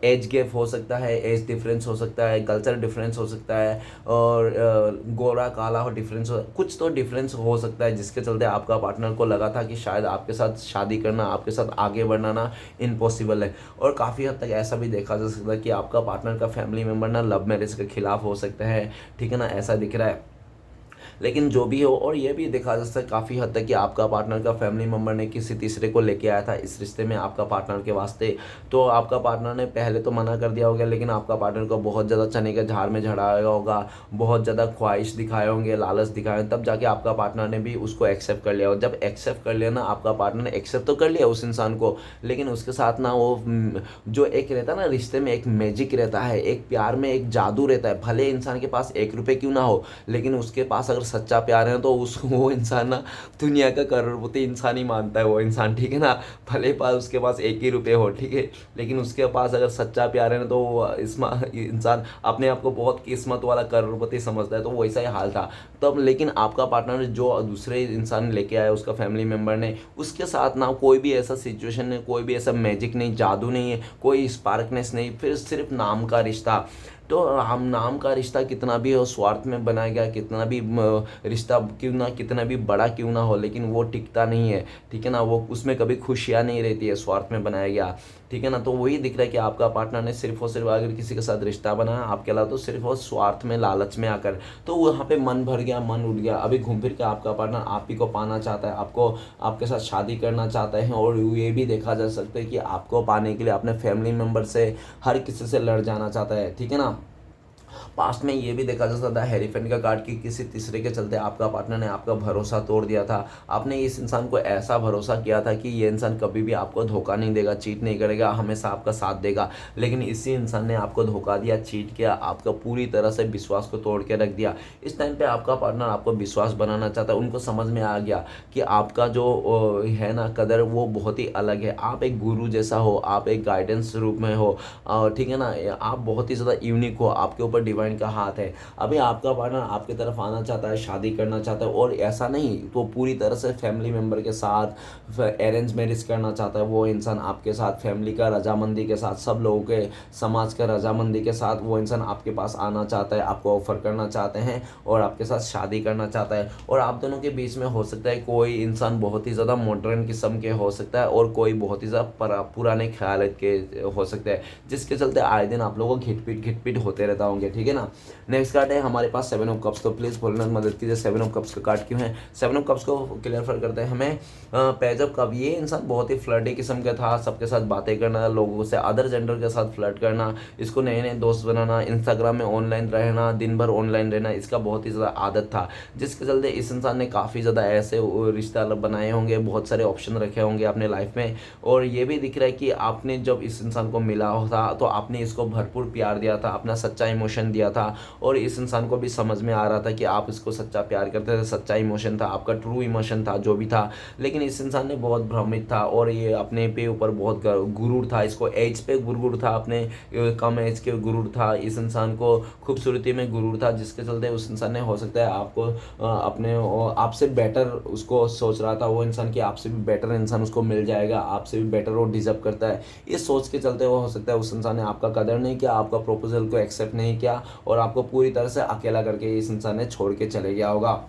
एज गैप हो सकता है, एज डिफरेंस हो सकता है, कल्चर डिफरेंस हो सकता है और गोरा काला हो डिफरेंस हो, कुछ तो डिफरेंस हो सकता है जिसके चलते आपका पार्टनर को लगा था कि शायद आपके साथ शादी करना, आपके साथ आगे बढ़ना ना इम्पॉसिबल है। और काफ़ी हद तक ऐसा भी देखा जा सकता है कि आपका पार्टनर का फैमिली मेम्बर ना लव मैरिज के खिलाफ हो सकता है। ठीक है ना, ऐसा दिख रहा है। लेकिन जो भी हो, और ये भी देखा जा सकता है काफ़ी हद तक कि आपका पार्टनर का फैमिली मेम्बर ने किसी तीसरे को लेके आया था इस रिश्ते में आपका पार्टनर के वास्ते। तो आपका पार्टनर ने पहले तो मना कर दिया होगा, लेकिन आपका पार्टनर को बहुत ज़्यादा चने के झाड़ में झड़ाया होगा, बहुत ज़्यादा ख्वाहिश दिखाए होंगे, लालच दिखाए, तब जाके आपका पार्टनर ने भी उसको एक्सेप्ट कर लिया। और जब एक्सेप्ट कर लिया ना, आपका पार्टनर ने एक्सेप्ट तो कर लिया उस इंसान को, लेकिन उसके साथ ना वो जो एक रहता है ना रिश्ते में, एक मैजिक रहता है, एक प्यार में एक जादू रहता है। भले इंसान के पास 1 रुपये क्यों ना हो, लेकिन उसके पास अगर सच्चा प्यार है तो उस वो इंसान ना दुनिया का करोड़पति इंसान ही मानता है वो इंसान। ठीक है ना, भले पास उसके पास 1 ही रुपये हो, ठीक है, लेकिन उसके पास अगर सच्चा प्यार है ना तो वो इंसान अपने आप को बहुत किस्मत वाला करोड़पति समझता है। तो वैसा ही हाल था तब। लेकिन आपका पार्टनर जो दूसरे इंसान लेके आया, उसका फैमिली मेम्बर ने, उसके साथ ना कोई भी ऐसा सिचुएशन नहीं, कोई भी ऐसा मैजिक नहीं, जादू नहीं है, कोई स्पार्कनेस नहीं, फिर सिर्फ नाम का रिश्ता। तो हम नाम का रिश्ता कितना भी हो स्वार्थ में बनाया गया, कितना भी रिश्ता क्यों ना, कितना भी बड़ा क्यों ना हो, लेकिन वो टिकता नहीं है। ठीक है ना, वो उसमें कभी खुशियाँ नहीं रहती है, स्वार्थ में बनाया गया। ठीक है ना, तो वही दिख रहा है कि आपका पार्टनर ने सिर्फ और सिर्फ अगर किसी के साथ रिश्ता बनाया आपके अलावा, तो सिर्फ और स्वार्थ में, लालच में आकर, तो वहाँ पे मन भर गया, मन उठ गया। अभी घूम फिर के आपका पार्टनर आप ही को पाना चाहता है, आपको आपके साथ शादी करना चाहता है। और ये भी देखा जा सकता है कि आपको पाने के लिए अपने फैमिली मेम्बर से, हर किसी से लड़ जाना चाहता है। ठीक है ना, पास्ट में ये भी देखा जा सकता है हेरीफेंट का कार्ड की किसी तीसरे के चलते आपका पार्टनर ने आपका भरोसा तोड़ दिया था। आपने इस इंसान को ऐसा भरोसा किया था कि ये इंसान कभी भी आपको धोखा नहीं देगा, चीट नहीं करेगा, हमेशा आपका साथ देगा, लेकिन इसी इंसान ने आपको धोखा दिया, चीट किया, आपका पूरी तरह से विश्वास को तोड़ के रख दिया। इस टाइम पे आपका पार्टनर आपको विश्वास बनाना चाहता है। उनको समझ में आ गया कि आपका जो है ना कदर, वो बहुत ही अलग है। आप एक गुरु जैसा हो, आप एक गाइडेंस रूप में हो, ठीक है ना, आप बहुत ही ज़्यादा यूनिक हो, आपके ऊपर डिवाइन का हाथ है। अभी आपका पार्टनर आपकी तरफ आना चाहता है, शादी करना चाहता है, और ऐसा नहीं तो पूरी तरह से फैमिली मेम्बर के साथ अरेंज मैरिज करना चाहता है। वो इंसान आपके साथ फैमिली का रजामंदी के साथ, सब लोगों के समाज का रजामंदी के साथ वो इंसान आपके पास आना चाहता है, आपको ऑफर करना चाहते हैं और आपके साथ शादी करना चाहता है। और आप दोनों के बीच में हो सकता है कोई इंसान बहुत ही ज़्यादा मॉडर्न किस्म के हो सकता है और कोई बहुत ही ज़्यादा पुराने ख्याल के हो सकते हैं, जिसके चलते आए दिन आप लोगों को घिटपिट होते रहता होंगे। जाएंगे, ठीक है ना। नेक्स्ट कार्ड है हमारे पास 7 ऑफ कप्स। तो प्लीज़ भोलेनाथ मदद कीजिए, 7 ऑफ कप्स का कार्ड क्यों है। 7 ऑफ कप्स को क्लियर करते हैं हमें। पेज ऑफ कप, ये इंसान बहुत ही फ्लर्टी किस्म का था, सबके साथ बातें करना, लोगों से अदर जेंडर के साथ फ्लर्ट करना, इसको नए नए दोस्त बनाना, इंस्टाग्राम में ऑनलाइन रहना, दिन भर ऑनलाइन रहना, इसका बहुत ही ज़्यादा आदत था, जिसके चलते इस इंसान ने काफ़ी ज़्यादा ऐसे रिश्ता बनाए होंगे, बहुत सारे ऑप्शन रखे होंगे अपने लाइफ में। और ये भी दिख रहा है कि आपने जब इस इंसान को मिला था तो आपने इसको भरपूर प्यार दिया था, अपना सच्चा इमोशन दिया था, और इस इंसान को भी समझ में आ रहा था कि आप इसको सच्चा प्यार करते थे, सच्चा इमोशन था, आपका ट्रू इमोशन था जो भी था। लेकिन इस इंसान ने बहुत भ्रमित था और ये अपने पे ऊपर बहुत गुरूर था, इसको एज पे गुरूर था, अपने कम एज के गुरूर था, इस इंसान को खूबसूरती में गुरूर था, जिसके चलते उस इंसान ने हो सकता है आपको अपने आपसे बेटर उसको सोच रहा था वो इंसान कि आपसे भी बेटर इंसान उसको मिल जाएगा, आपसे भी बेटर वो डिजर्व करता है। इस सोच के चलते वो हो सकता है उस इंसान ने आपका कदर नहीं किया, आपका प्रपोजल को एक्सेप्ट नहीं किया और आपको पूरी तरह से अकेला करके इस इंसान ने छोड़ के चले गया होगा।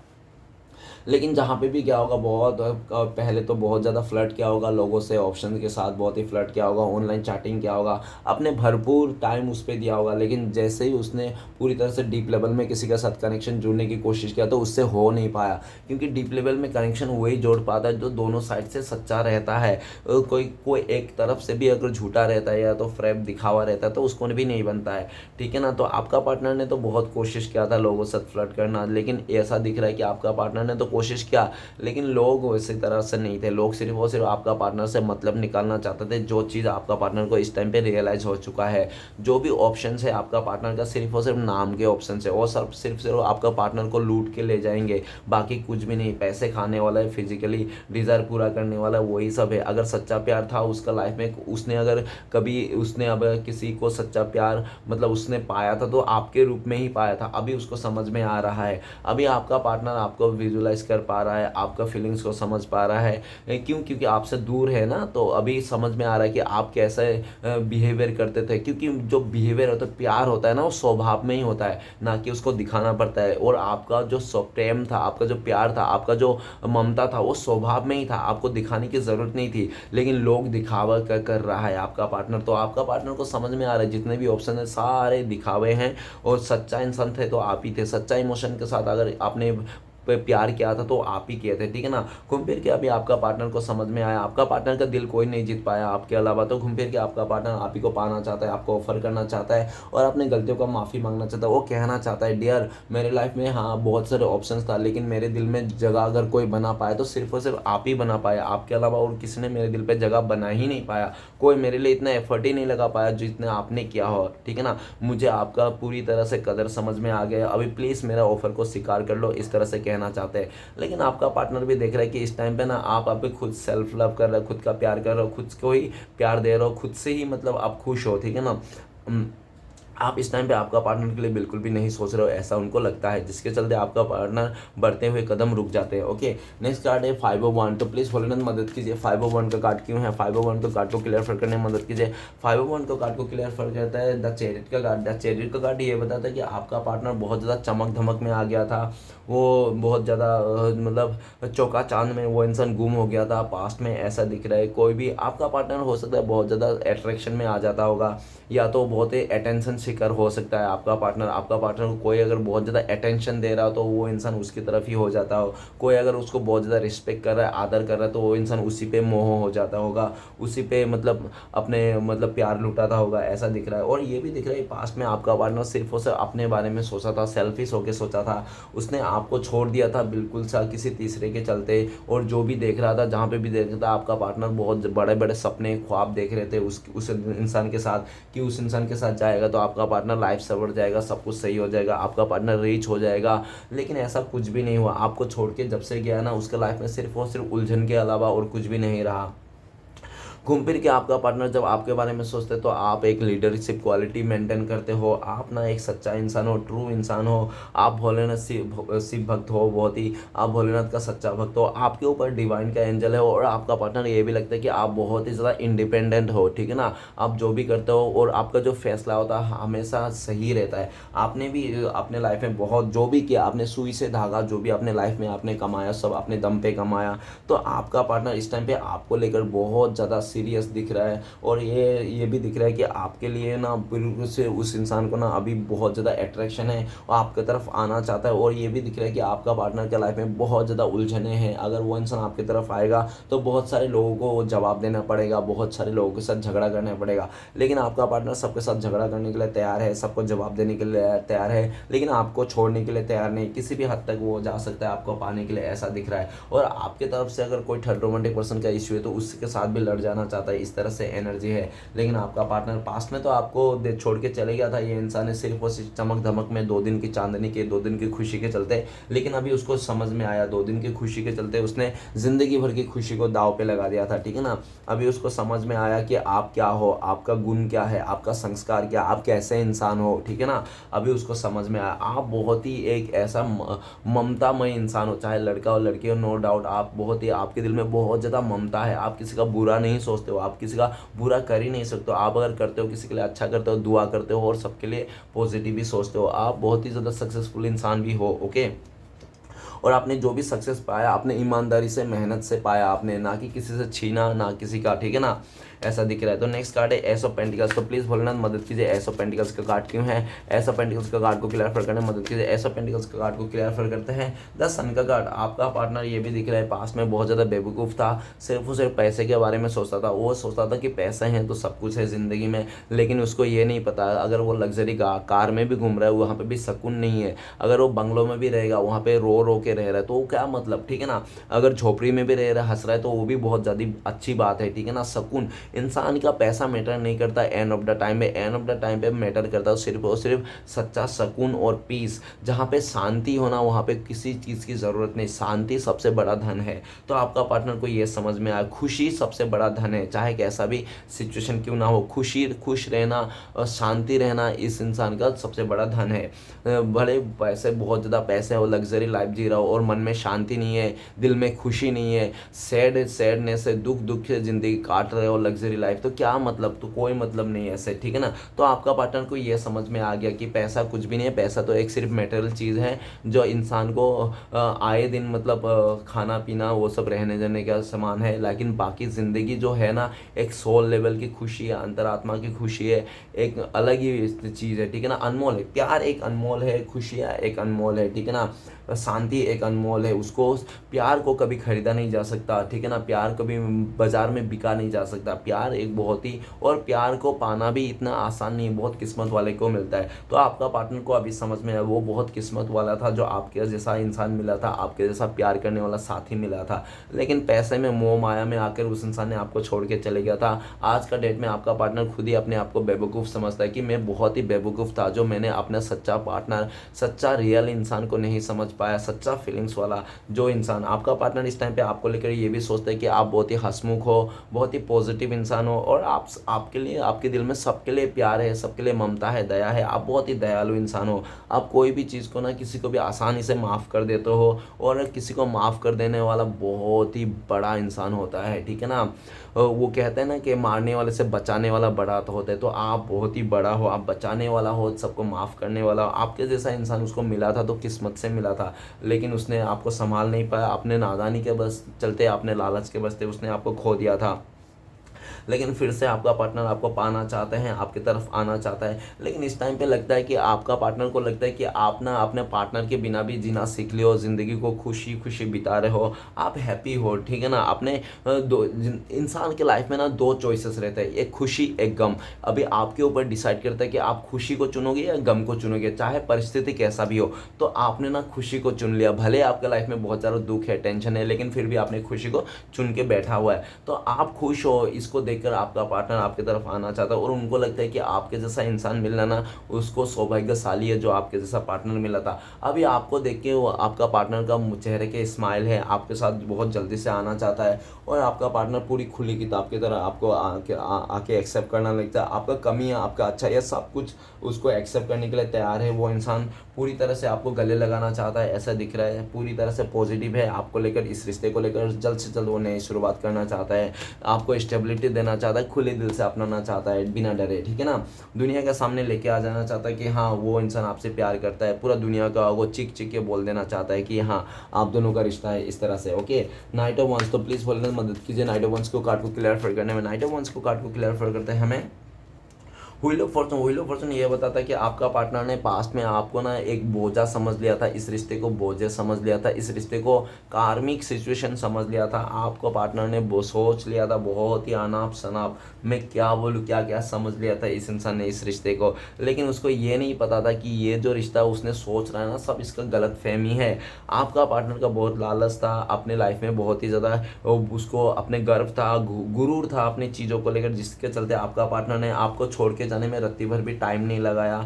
लेकिन जहाँ पे भी क्या होगा, बहुत पहले तो बहुत ज़्यादा फ्लर्ट किया होगा लोगों से, ऑप्शन के साथ बहुत ही फ्लर्ट किया होगा, ऑनलाइन चैटिंग किया होगा, अपने भरपूर टाइम उस पर दिया होगा। लेकिन जैसे ही उसने पूरी तरह से डीप लेवल में किसी के साथ कनेक्शन जुड़ने की कोशिश किया तो उससे हो नहीं पाया, क्योंकि डीप लेवल में कनेक्शन वही जोड़ पाता है जो दोनों साइड से सच्चा रहता है। कोई कोई एक तरफ से भी अगर झूठा रहता है या तो फ्रेब दिखावा रहता है तो उसको भी नहीं बनता है, ठीक है ना। तो आपका पार्टनर ने तो बहुत कोशिश किया था लोगों से फ्लर्ट करना, लेकिन ऐसा दिख रहा है कि आपका पार्टनर ने तो कोशिश किया, लेकिन लोग वैसी तरह से नहीं थे। लोग सिर्फ और सिर्फ आपका पार्टनर से मतलब निकालना चाहते थे, जो चीज़ आपका पार्टनर को इस टाइम पे रियलाइज हो चुका है। जो भी ऑप्शन है आपका पार्टनर का सिर्फ और सिर्फ नाम के ऑप्शन है, और सिर्फ सिर्फ आपका पार्टनर को लूट के ले जाएंगे, बाकी कुछ भी नहीं। पैसे खाने वाला है, फिजिकली डिज़ायर पूरा करने वाला है, वही सब है। अगर सच्चा प्यार था उसका लाइफ में, उसने अगर कभी उसने अब किसी को सच्चा प्यार मतलब उसने पाया था तो आपके रूप में ही पाया था, अभी उसको समझ में आ रहा है, अभी आपका पार्टनर आपको विजुलाइज कर पा रहा है, आपका फीलिंग्स को समझ पा रहा है। क्यों? क्योंकि आपसे दूर है ना, तो अभी समझ में आ रहा है कि आप कैसे बिहेवियर करते थे। क्योंकि जो बिहेवियर होता है, प्यार होता है ना, वो स्वभाव में ही होता है, ना कि उसको दिखाना पड़ता है। और आपका जो प्रेम था, आपका जो प्यार था, आपका जो ममता था, वो स्वभाव में ही था, आपको दिखाने की ज़रूरत नहीं थी। लेकिन लोग दिखावा कर रहा है आपका पार्टनर, तो आपका पार्टनर को समझ में आ रहा है जितने भी ऑप्शन है सारे दिखावे हैं, और सच्चा इंसान थे तो आप ही थे। सच्चा इमोशन के साथ अगर आपने प्यार किया था तो आप ही किए थे, ठीक है ना। घूम फिर के अभी आपका पार्टनर को समझ में आया, आपका पार्टनर का दिल कोई नहीं जीत पाया आपके अलावा, तो घूम फिर के आपका पार्टनर आप ही को पाना चाहता है, आपको ऑफर करना चाहता है और अपने गलतियों का माफ़ी मांगना चाहता है। वो कहना चाहता है, डियर मेरे लाइफ में हाँ बहुत सारे ऑप्शंस था, लेकिन मेरे दिल में जगह अगर कोई बना पाया तो सिर्फ और सिर्फ आप ही बना पाया, आपके अलावा और किसी ने मेरे दिल पर जगह बना ही नहीं पाया। कोई मेरे लिए इतना एफर्ट ही नहीं लगा पाया जितना आपने किया हो, ठीक है ना। मुझे आपका पूरी तरह से कदर समझ में आ गया, अभी प्लीज़ मेरा ऑफर को स्वीकार कर लो, इस तरह से कहना चाहते हैं। लेकिन आपका पार्टनर भी देख रहा है कि इस टाइम पे ना आप खुद सेल्फ लव कर रहे हो, खुद का प्यार कर रहे हो, खुद को ही प्यार दे रहे हो, खुद से ही मतलब आप खुश हो, ठीक है ना। आप इस टाइम पे आपका पार्टनर के लिए बिल्कुल भी नहीं सोच रहे हो, ऐसा उनको लगता है, जिसके चलते आपका पार्टनर बढ़ते हुए कदम रुक जाते हैं। ओके, नेक्स्ट कार्ड है 5 ऑफ 1। तो प्लीज़ भोलेनाथ मदद कीजिए, 5 ऑफ 1 का कार्ड क्यों है। 5 ऑफ 1 को कार्ड को क्लियर करने में मदद कीजिए। 5 ऑफ 1 को कार्ड को क्लियर करता है द चैरियट का कार्ड। द चैरियट का कार्ड ये बताता है कि आपका पार्टनर बहुत ज़्यादा चमक धमक में आ गया था, वो बहुत ज़्यादा मतलब चौका चांद में वो इंसान गुम हो गया था पास्ट में, ऐसा दिख रहा है। कोई भी आपका पार्टनर हो सकता है बहुत ज़्यादा अट्रैक्शन में आ जाता होगा, या तो बहुत ही अटेंशन सीकर हो सकता है आपका पार्टनर। आपका पार्टनर को कोई अगर बहुत ज़्यादा अटेंशन दे रहा हो तो वो इंसान उसकी तरफ ही हो जाता हो, कोई अगर उसको बहुत ज़्यादा रिस्पेक्ट कर रहा है, आदर कर रहा है, तो वो इंसान उसी पे मोह हो जाता होगा, उसी पे मतलब अपने मतलब प्यार लुटाता होगा, ऐसा दिख रहा है। और ये भी दिख रहा है पास्ट में आपका पार्टनर सिर्फ और सिर्फ अपने बारे में सोचा था, सेल्फिश होकर सोचा था, उसने आपको छोड़ दिया था बिल्कुल सा किसी तीसरे के चलते। और जो भी देख रहा था, जहाँ पे भी देख रहा था, आपका पार्टनर बहुत बड़े बड़े सपने ख्वाब देख रहे थे उस इंसान के साथ, कि उस इंसान के साथ जाएगा तो आपका पार्टनर लाइफ सवर जाएगा, सब कुछ सही हो जाएगा, आपका पार्टनर रीच हो जाएगा। लेकिन ऐसा कुछ भी नहीं हुआ, आपको छोड़ के जब से गया ना, उसके लाइफ में सिर्फ और सिर्फ उलझन के अलावा और कुछ भी नहीं रहा। घूम फिर के आपका पार्टनर जब आपके बारे में सोचते तो आप एक लीडरशिप क्वालिटी मेंटेन करते हो, आप ना एक सच्चा इंसान हो, ट्रू इंसान हो, आप भोलेनाथ शिव भक्त हो, बहुत ही आप भोलेनाथ का सच्चा भक्त हो, आपके ऊपर डिवाइन का एंजल है। और आपका पार्टनर ये भी लगता है कि आप बहुत ही ज़्यादा इंडिपेंडेंट हो, ठीक है ना। आप जो भी करते हो और आपका जो फैसला होता है हमेशा सही रहता है। आपने भी अपने लाइफ में बहुत जो भी किया, आपने सुई से धागा जो भी अपने लाइफ में आपने कमाया सब अपने दम पे कमाया। तो आपका पार्टनर इस टाइम पे आपको लेकर बहुत ज़्यादा सीरियस दिख रहा है, और ये भी दिख रहा है कि आपके लिए ना बिल्कुल से उस इंसान को ना अभी बहुत ज़्यादा अट्रैक्शन है और आपकी तरफ आना चाहता है। और ये भी दिख रहा है कि आपका पार्टनर के लाइफ में बहुत ज़्यादा उलझने हैं। अगर वो इंसान आपकी तरफ आएगा तो बहुत सारे लोगों को जवाब देना पड़ेगा, बहुत सारे लोगों के साथ झगड़ा करना पड़ेगा, लेकिन आपका पार्टनर सबके साथ झगड़ा करने के लिए तैयार है, सबको जवाब देने के लिए तैयार है, लेकिन आपको छोड़ने के लिए तैयार नहीं। किसी भी हद तक वो जा सकता है आपको पाने के लिए, ऐसा दिख रहा है। और आपके तरफ से अगर कोई थर्ड रोमांटिक पर्सन का इश्यू है तो उसके साथ भी लड़ जाना चाहता है, इस तरह से एनर्जी है। लेकिन आपका पार्टनर पास्ट में तो आपको छोड़ के चले गया था, ये इंसान है सिर्फ और सिर्फ चमक धमक में 2 दिन की चांदनी के 2 दिन की खुशी के चलते, लेकिन अभी उसको समझ में आया 2 दिन की खुशी के चलते उसने जिंदगी भर की खुशी को दाव पे लगा दिया था, ठीक है ना। अभी उसको समझ में आया कि आप क्या हो, आपका गुण क्या है, आपका संस्कार क्या, आप कैसे इंसान हो, ठीक है ना। अभी उसको समझ में आया आप बहुत ही एक ऐसा ममतामय इंसान हो, चाहे लड़का हो लड़की हो, नो डाउट आप बहुत ही, आपके दिल में बहुत ज़्यादा ममता है, आप किसी का बुरा नहीं सोचते हो, आप किसी का बुरा कर ही नहीं सकते हो। आप अगर करते हो किसी के लिए अच्छा करते हो, दुआ करते हो और सबके लिए पॉजिटिव ही सोचते हो, आप बहुत ही ज़्यादा सक्सेसफुल इंसान भी हो, ओके। और आपने जो भी सक्सेस पाया आपने ईमानदारी से मेहनत से पाया, आपने ना कि किसी से छीना ना किसी का, ठीक है ना, ऐसा दिख रहा है। तो नेक्स्ट कार्ड है एस ऑफ पेंटिकल्स। तो प्लीज़ भोलेनाथ मदद कीजिए, एस ऑफ पेंटिकल्स का कार्ड क्यों है, एस ऑफ पेंटिकल्स का कार्ड को क्लियर करने में मदद कीजिए। एस ऑफ पेंटिकल्स का कार्ड को क्लियर करते हैं द सन का कार्ड। आपका पार्टनर ये भी दिख रहा है पास में बहुत ज़्यादा बेवकूफ़ था, सिर्फ और सिर्फ पैसे के बारे में सोचता था। वो सोचता था कि पैसे हैं तो सब कुछ है ज़िंदगी में, लेकिन उसको ये नहीं पता अगर वो लग्जरी कार में भी घूम रहा है वहाँ पर भी सुकून नहीं है। अगर वो बंगलों में भी रहेगा वहाँ पर रो के रह रहा है तो क्या मतलब, ठीक है ना। अगर झोपड़ी में भी रह रहा है हंस रहा है तो वो भी बहुत ज़्यादा अच्छी बात है, ठीक है ना। सुकून इंसान का पैसा मैटर नहीं करता एंड ऑफ द टाइम पे, एंड ऑफ द टाइम पे मैटर करता है सिर्फ और सिर्फ सच्चा सुकून और पीस। जहाँ पे शांति होना वहाँ पे किसी चीज़ की ज़रूरत नहीं, शांति सबसे बड़ा धन है। तो आपका पार्टनर को ये समझ में आया खुशी सबसे बड़ा धन है, चाहे कैसा भी सिचुएशन क्यों ना हो, खुश रहना और शांति रहना इस इंसान का सबसे बड़ा धन है। भले पैसे बहुत ज़्यादा पैसे हो, लग्जरी लाइफ जी रहा हो और मन में शांति नहीं है, दिल में खुशी नहीं है, सैडनेस से दुख से ज़िंदगी काट रहे हो लग्जरी लाइफ, तो क्या मतलब, तो कोई मतलब नहीं है ऐसे, ठीक है ना। तो आपका पार्टनर को ये समझ में आ गया कि पैसा कुछ भी नहीं है, पैसा तो एक सिर्फ मटेरियल चीज़ है जो इंसान को आए दिन मतलब खाना पीना वो सब रहने देने का सामान है, लेकिन बाकी ज़िंदगी जो है ना एक सोल लेवल की खुशी है, अंतरात्मा की खुशी है, एक अलग ही चीज़ है, ठीक है ना। अनमोल है, प्यार एक अनमोल है, खुशियाँ एक अनमोल है, ठीक है ना। शांति एक अनमोल है, उसको प्यार को कभी खरीदा नहीं जा सकता, ठीक है ना। प्यार कभी बाजार में बिका नहीं जा सकता, प्यार एक बहुत ही, और प्यार को पाना भी इतना आसान नहीं, बहुत किस्मत वाले को मिलता है। तो आपका पार्टनर को अभी समझ में आया वो बहुत किस्मत वाला था जो आपके जैसा इंसान मिला था, आपके जैसा प्यार करने वाला साथी मिला था, लेकिन पैसे में मोह माया में आकर उस इंसान ने आपको छोड़ के चले गया था। आज का डेट में आपका पार्टनर खुद ही अपने आप को बेवकूफ़ समझता है कि मैं बहुत ही बेवकूफ़ था जो मैंने अपना सच्चा पार्टनर, सच्चा रियल इंसान को नहीं समझ पाया, सच्चा फीलिंग्स वाला जो इंसान। आपका पार्टनर इस टाइम पे आपको लेकर ये भी सोचता है कि आप बहुत ही हंसमुख हो, बहुत ही पॉजिटिव इंसान हो, और आपके लिए, आपके दिल में सबके लिए प्यार है, सबके लिए ममता है, दया है, आप बहुत ही दयालु इंसान हो। आप कोई भी चीज़ को ना किसी को भी आसानी से माफ़ कर देते हो, और किसी को माफ़ कर देने वाला बहुत ही बड़ा इंसान होता है, ठीक है ना। वो कहते हैं ना कि मारने वाले से बचाने वाला बड़ा तो होता है, तो आप बहुत ही बड़ा हो, आप बचाने वाला हो, सबको माफ़ करने वाला हो। आपके जैसा इंसान उसको मिला था तो किस्मत से मिला था, लेकिन उसने आपको संभाल नहीं पाया, अपने नादानी के बस चलते, अपने लालच के बसते उसने आपको खो दिया था। लेकिन फिर से आपका पार्टनर आपको पाना चाहते हैं, आपकी तरफ आना चाहता है, लेकिन इस टाइम पे लगता है कि आपका पार्टनर को लगता है कि आप ना अपने पार्टनर के बिना भी जीना सीख लियो, ज़िंदगी को खुशी खुशी बिता रहे हो, आप हैप्पी हो, ठीक है ना। अपने इंसान के लाइफ में ना 2 चॉइसेस रहते हैं, एक खुशी एक गम। अभी आपके ऊपर डिसाइड करता है कि आप खुशी को चुनोगे या गम को चुनोगे, चाहे परिस्थिति कैसा भी हो। तो आपने ना खुशी को चुन लिया, भले आपके लाइफ में बहुत ज़्यादा दुख है, टेंशन है, लेकिन फिर भी आपने खुशी को चुन के बैठा हुआ है। तो आप खुश हो, इसको देखकर आपका पार्टनर आपकी तरफ आना चाहता है, और उनको लगता है कि आपके जैसा इंसान मिलना ना उसको सौभाग्यशाली है जो आपके जैसा पार्टनर मिला था। अभी आपको देख के वो आपका पार्टनर का चेहरे के स्माइल है, आपके साथ बहुत जल्दी से आना चाहता है, और आपका पार्टनर पूरी खुली किताब की तरह आपको आके एक्सेप्ट करना लगता है। आपका कमियाँ, आपका अच्छा, यह सब कुछ उसको एक्सेप्ट करने के लिए तैयार है। वो इंसान पूरी तरह से आपको गले लगाना चाहता है, ऐसा दिख रहा है, पूरी तरह से पॉजिटिव है आपको लेकर, इस रिश्ते को लेकर जल्द से जल्द वो नई शुरुआत करना चाहता है, आपको स्टेबिलिटी देना चाहता है, खुले दिल से अपनाना चाहता है बिना डरे, ठीक है ना। दुनिया के सामने लेके आ जाना चाहता है कि हाँ वो इंसान आपसे प्यार करता है, पूरा दुनिया का वो चिक चिक के बोल देना चाहता है कि हाँ आप दोनों का रिश्ता है, इस तरह से। ओके, नाइट ऑफ वंस, तो प्लीज़ बोलने मदद कीजिए नाइट ऑफ वंस को कार्ड को क्लियर करने में। नाइट ऑफ वंस को कार्ड को क्लियर करते हैं हमें व्हील ऑफ फॉर्चून ये बताता है कि आपका पार्टनर ने पास्ट में आपको ना एक बोझा समझ लिया था, इस रिश्ते को बोझे समझ लिया था, इस रिश्ते को कार्मिक सिचुएशन समझ लिया था। आपको पार्टनर ने वो सोच लिया था, बहुत ही अनाप शनाप, मैं क्या बोलूँ, क्या क्या समझ लिया था इस इंसान ने इस रिश्ते को। लेकिन उसको ये नहीं पता था कि ये जो रिश्ता उसने सोच रहा है ना, सब इसका गलत फहमी है। आपका पार्टनर का बहुत लालच था अपने लाइफ में, बहुत ही ज़्यादा उसको अपने गर्व था, गुरूर था अपनी चीज़ों को लेकर, जिसके चलते आपका पार्टनर ने आपको छोड़ के जाने में रत्ती भर भी टाइम नहीं लगाया।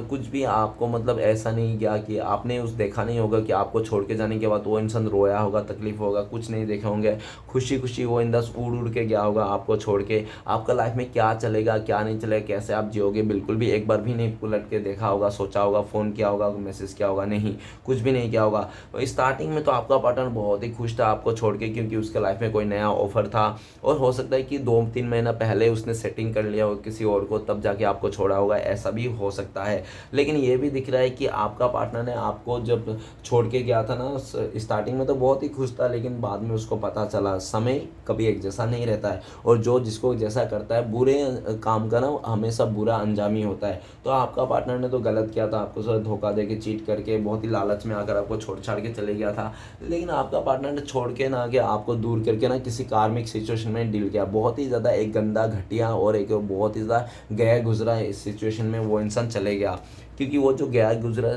कुछ भी आपको मतलब ऐसा नहीं किया कि आपने उस देखा नहीं होगा कि आपको छोड़ के जाने के बाद वो इंसान रोया होगा, तकलीफ होगा, कुछ नहीं देखे होंगे। खुशी खुशी वो इंसान उड़ उड़ के गया होगा आपको छोड़ के। आपका लाइफ में क्या चलेगा क्या नहीं चलेगा, कैसे आप जियोगे, बिल्कुल भी एक बार भी नहीं पलट के देखा होगा, सोचा होगा, फ़ोन किया होगा, मैसेज किया होगा, नहीं, कुछ भी नहीं किया होगा। स्टार्टिंग में तो आपका पार्टनर बहुत ही खुश था आपको छोड़ के, क्योंकि उसके लाइफ में कोई नया ऑफर था, और हो सकता है कि 2-3 महीना पहले उसने सेटिंग कर लिया हो किसी और को, तब जाके आपको छोड़ा होगा, ऐसा भी हो सकता है। लेकिन ये भी दिख रहा है कि आपका पार्टनर ने आपको जब छोड़ के गया था ना, स्टार्टिंग में तो बहुत ही खुश था, लेकिन बाद में उसको पता चला समय कभी एक जैसा नहीं रहता है, और जो जिसको जैसा करता है, बुरे काम का ना हमेशा बुरा अंजाम ही होता है। तो आपका पार्टनर ने तो गलत किया था, आपको सर धोखा दे के, चीट करके, बहुत ही लालच में आकर आपको छोड़ छाड़ के चले गया था। लेकिन आपका पार्टनर ने छोड़ के ना गया, आपको दूर करके ना किसी कार्मिक सिचुएशन में डील किया, बहुत ही ज़्यादा एक गंदा घटिया और एक बहुत ही ज़्यादा गया गुजरा इस सिचुएशन में वो इंसान चले गया। क्योंकि वो जो गया गुजरा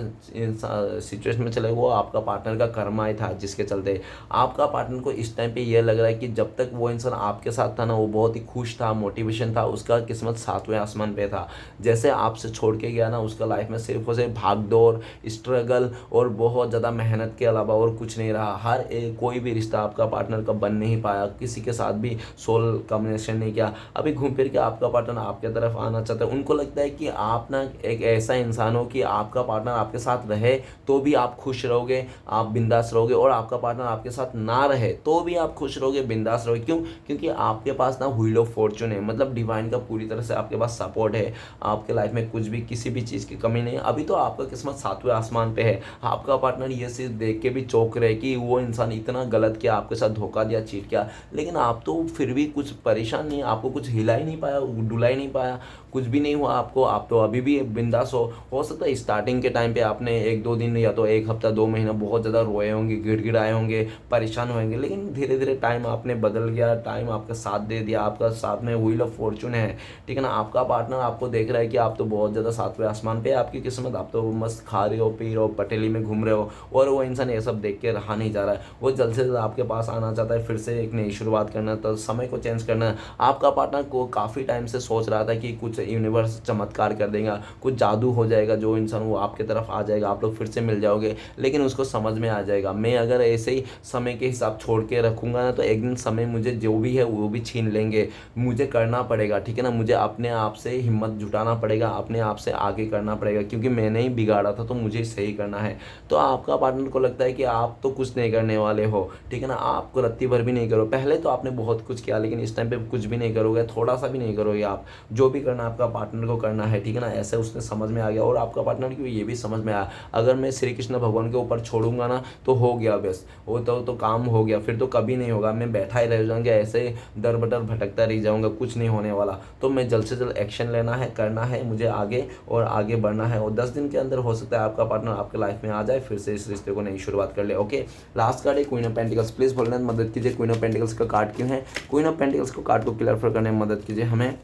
सिचुएशन में चले, वो आपका पार्टनर का कर्मा ही था, जिसके चलते आपका पार्टनर को इस टाइम पे ये लग रहा है कि जब तक वो इंसान आपके साथ था ना, वो बहुत ही खुश था, मोटिवेशन था, उसका किस्मत 7वें आसमान पे था। जैसे आपसे छोड़ के गया ना, उसका लाइफ में सिर्फ और सिर्फ भाग दौड़, स्ट्रगल और बहुत ज़्यादा मेहनत के अलावा और कुछ नहीं रहा। कोई भी रिश्ता आपका पार्टनर का बन नहीं पाया, किसी के साथ भी सोल कम्युनिकेशन नहीं किया। अभी घूम फिर के आपका पार्टनर आपके तरफ आना चाहता है, उनको लगता है कि आप ना एक ऐसा इंसान हो कि आपका पार्टनर आपके साथ रहे तो भी आप खुश रहोगे, आप बिंदास रहोगे, और आपका पार्टनर आपके साथ ना रहे तो भी आप खुश रहोगे, बिंदास रहोगे। क्यों? क्योंकि आपके पास ना व्हील ऑफ फॉर्चून है, मतलब डिवाइन का पूरी तरह से आपके पास सपोर्ट है। आपके लाइफ में कुछ भी किसी भी चीज़ की कमी नहीं है। अभी तो आपका किस्मत 7वें आसमान पे है। आपका पार्टनर ये चीज़ देख के भी चौंक रहे कि वो इंसान इतना गलत किया, आपके साथ धोखा दिया, चीट किया, लेकिन आप तो फिर भी कुछ परेशान नहीं, आपको कुछ हिला ही नहीं पाया, डुला ही नहीं पाया, कुछ भी नहीं हुआ आपको, आप तो अभी भी बिंदास हो सकता है स्टार्टिंग के टाइम पे आपने 1-2 दिन या तो 1 हफ्ता 2 महीना बहुत ज़्यादा रोए होंगे, गिड़गिड़ाए होंगे, परेशान होंगे, लेकिन धीरे धीरे टाइम आपने बदल गया, टाइम आपका साथ दे दिया, आपका साथ में व्हील ऑफ फॉर्चून है, ठीक है ना। आपका पार्टनर आपको देख रहा है कि आप तो बहुत ज़्यादा 7वें आसमान पे है, आपकी किस्मत, आप तो मस्त खा रहे हो, पी रहे हो, पटेली में घूम रहे हो, और वो इंसान ये सब देख के रहा नहीं जा रहा है, वो जल्द से जल्द आपके पास आना चाहता है, फिर से एक नई शुरुआत करना, तो समय को चेंज करना। आपका पार्टनर को काफ़ी टाइम से सोच रहा था कि कुछ यूनिवर्स चमत्कार कर देगा, कुछ जादू हो जाएगा, जो इंसान वो आपके तरफ आ जाएगा, आप लोग फिर से मिल जाओगे, लेकिन उसको समझ में आ जाएगा मैं अगर ऐसे ही समय के हिसाब छोड़ के रखूँगा ना, तो एक दिन समय मुझे जो भी है वो भी छीन लेंगे, मुझे करना पड़ेगा, ठीक है ना, मुझे अपने आप से हिम्मत जुटाना पड़ेगा, अपने आप से आगे करना पड़ेगा, क्योंकि मैंने ही बिगाड़ा था तो मुझे सही करना है। तो आपका पार्टनर को लगता है कि आप तो कुछ नहीं करने वाले हो, ठीक है ना, आपको रत्ती भर भी नहीं करो, पहले तो आपने बहुत कुछ किया, लेकिन इस टाइम पे कुछ भी नहीं करोगे, थोड़ा सा भी नहीं करोगे, आप जो भी करना आपका पार्टनर को करना है, ठीक है ना, ऐसे उसने समझ में आ गया। और आपका पार्टनर को ये भी समझ में आया, अगर मैं श्री कृष्ण भगवान के ऊपर छोड़ूंगा ना तो हो गया, बस वो तो काम हो गया, फिर तो कभी नहीं होगा, मैं बैठा ही रह जाऊंगा, ऐसे दर बदर भटकता रह जाऊंगा, कुछ नहीं होने वाला। तो मैं जल्द से जल्द एक्शन लेना है, करना है मुझे आगे, और आगे बढ़ना है, और 10 दिन के अंदर हो सकता है आपका पार्टनर आपके लाइफ में आ जाए, फिर से इस रिश्ते को नई शुरुआत कर ले। ओके, लास्ट कार्ड है क्वीन ऑफ पेंटिकल्स, प्लीज बोलने में मदद कीजिए, क्वीन ऑफ पेंटिकल्स का कार्ड क्यों है, क्वीन ऑफ पेंटिकल्स को कार्ड को क्लियर करने में मदद कीजिए हमें।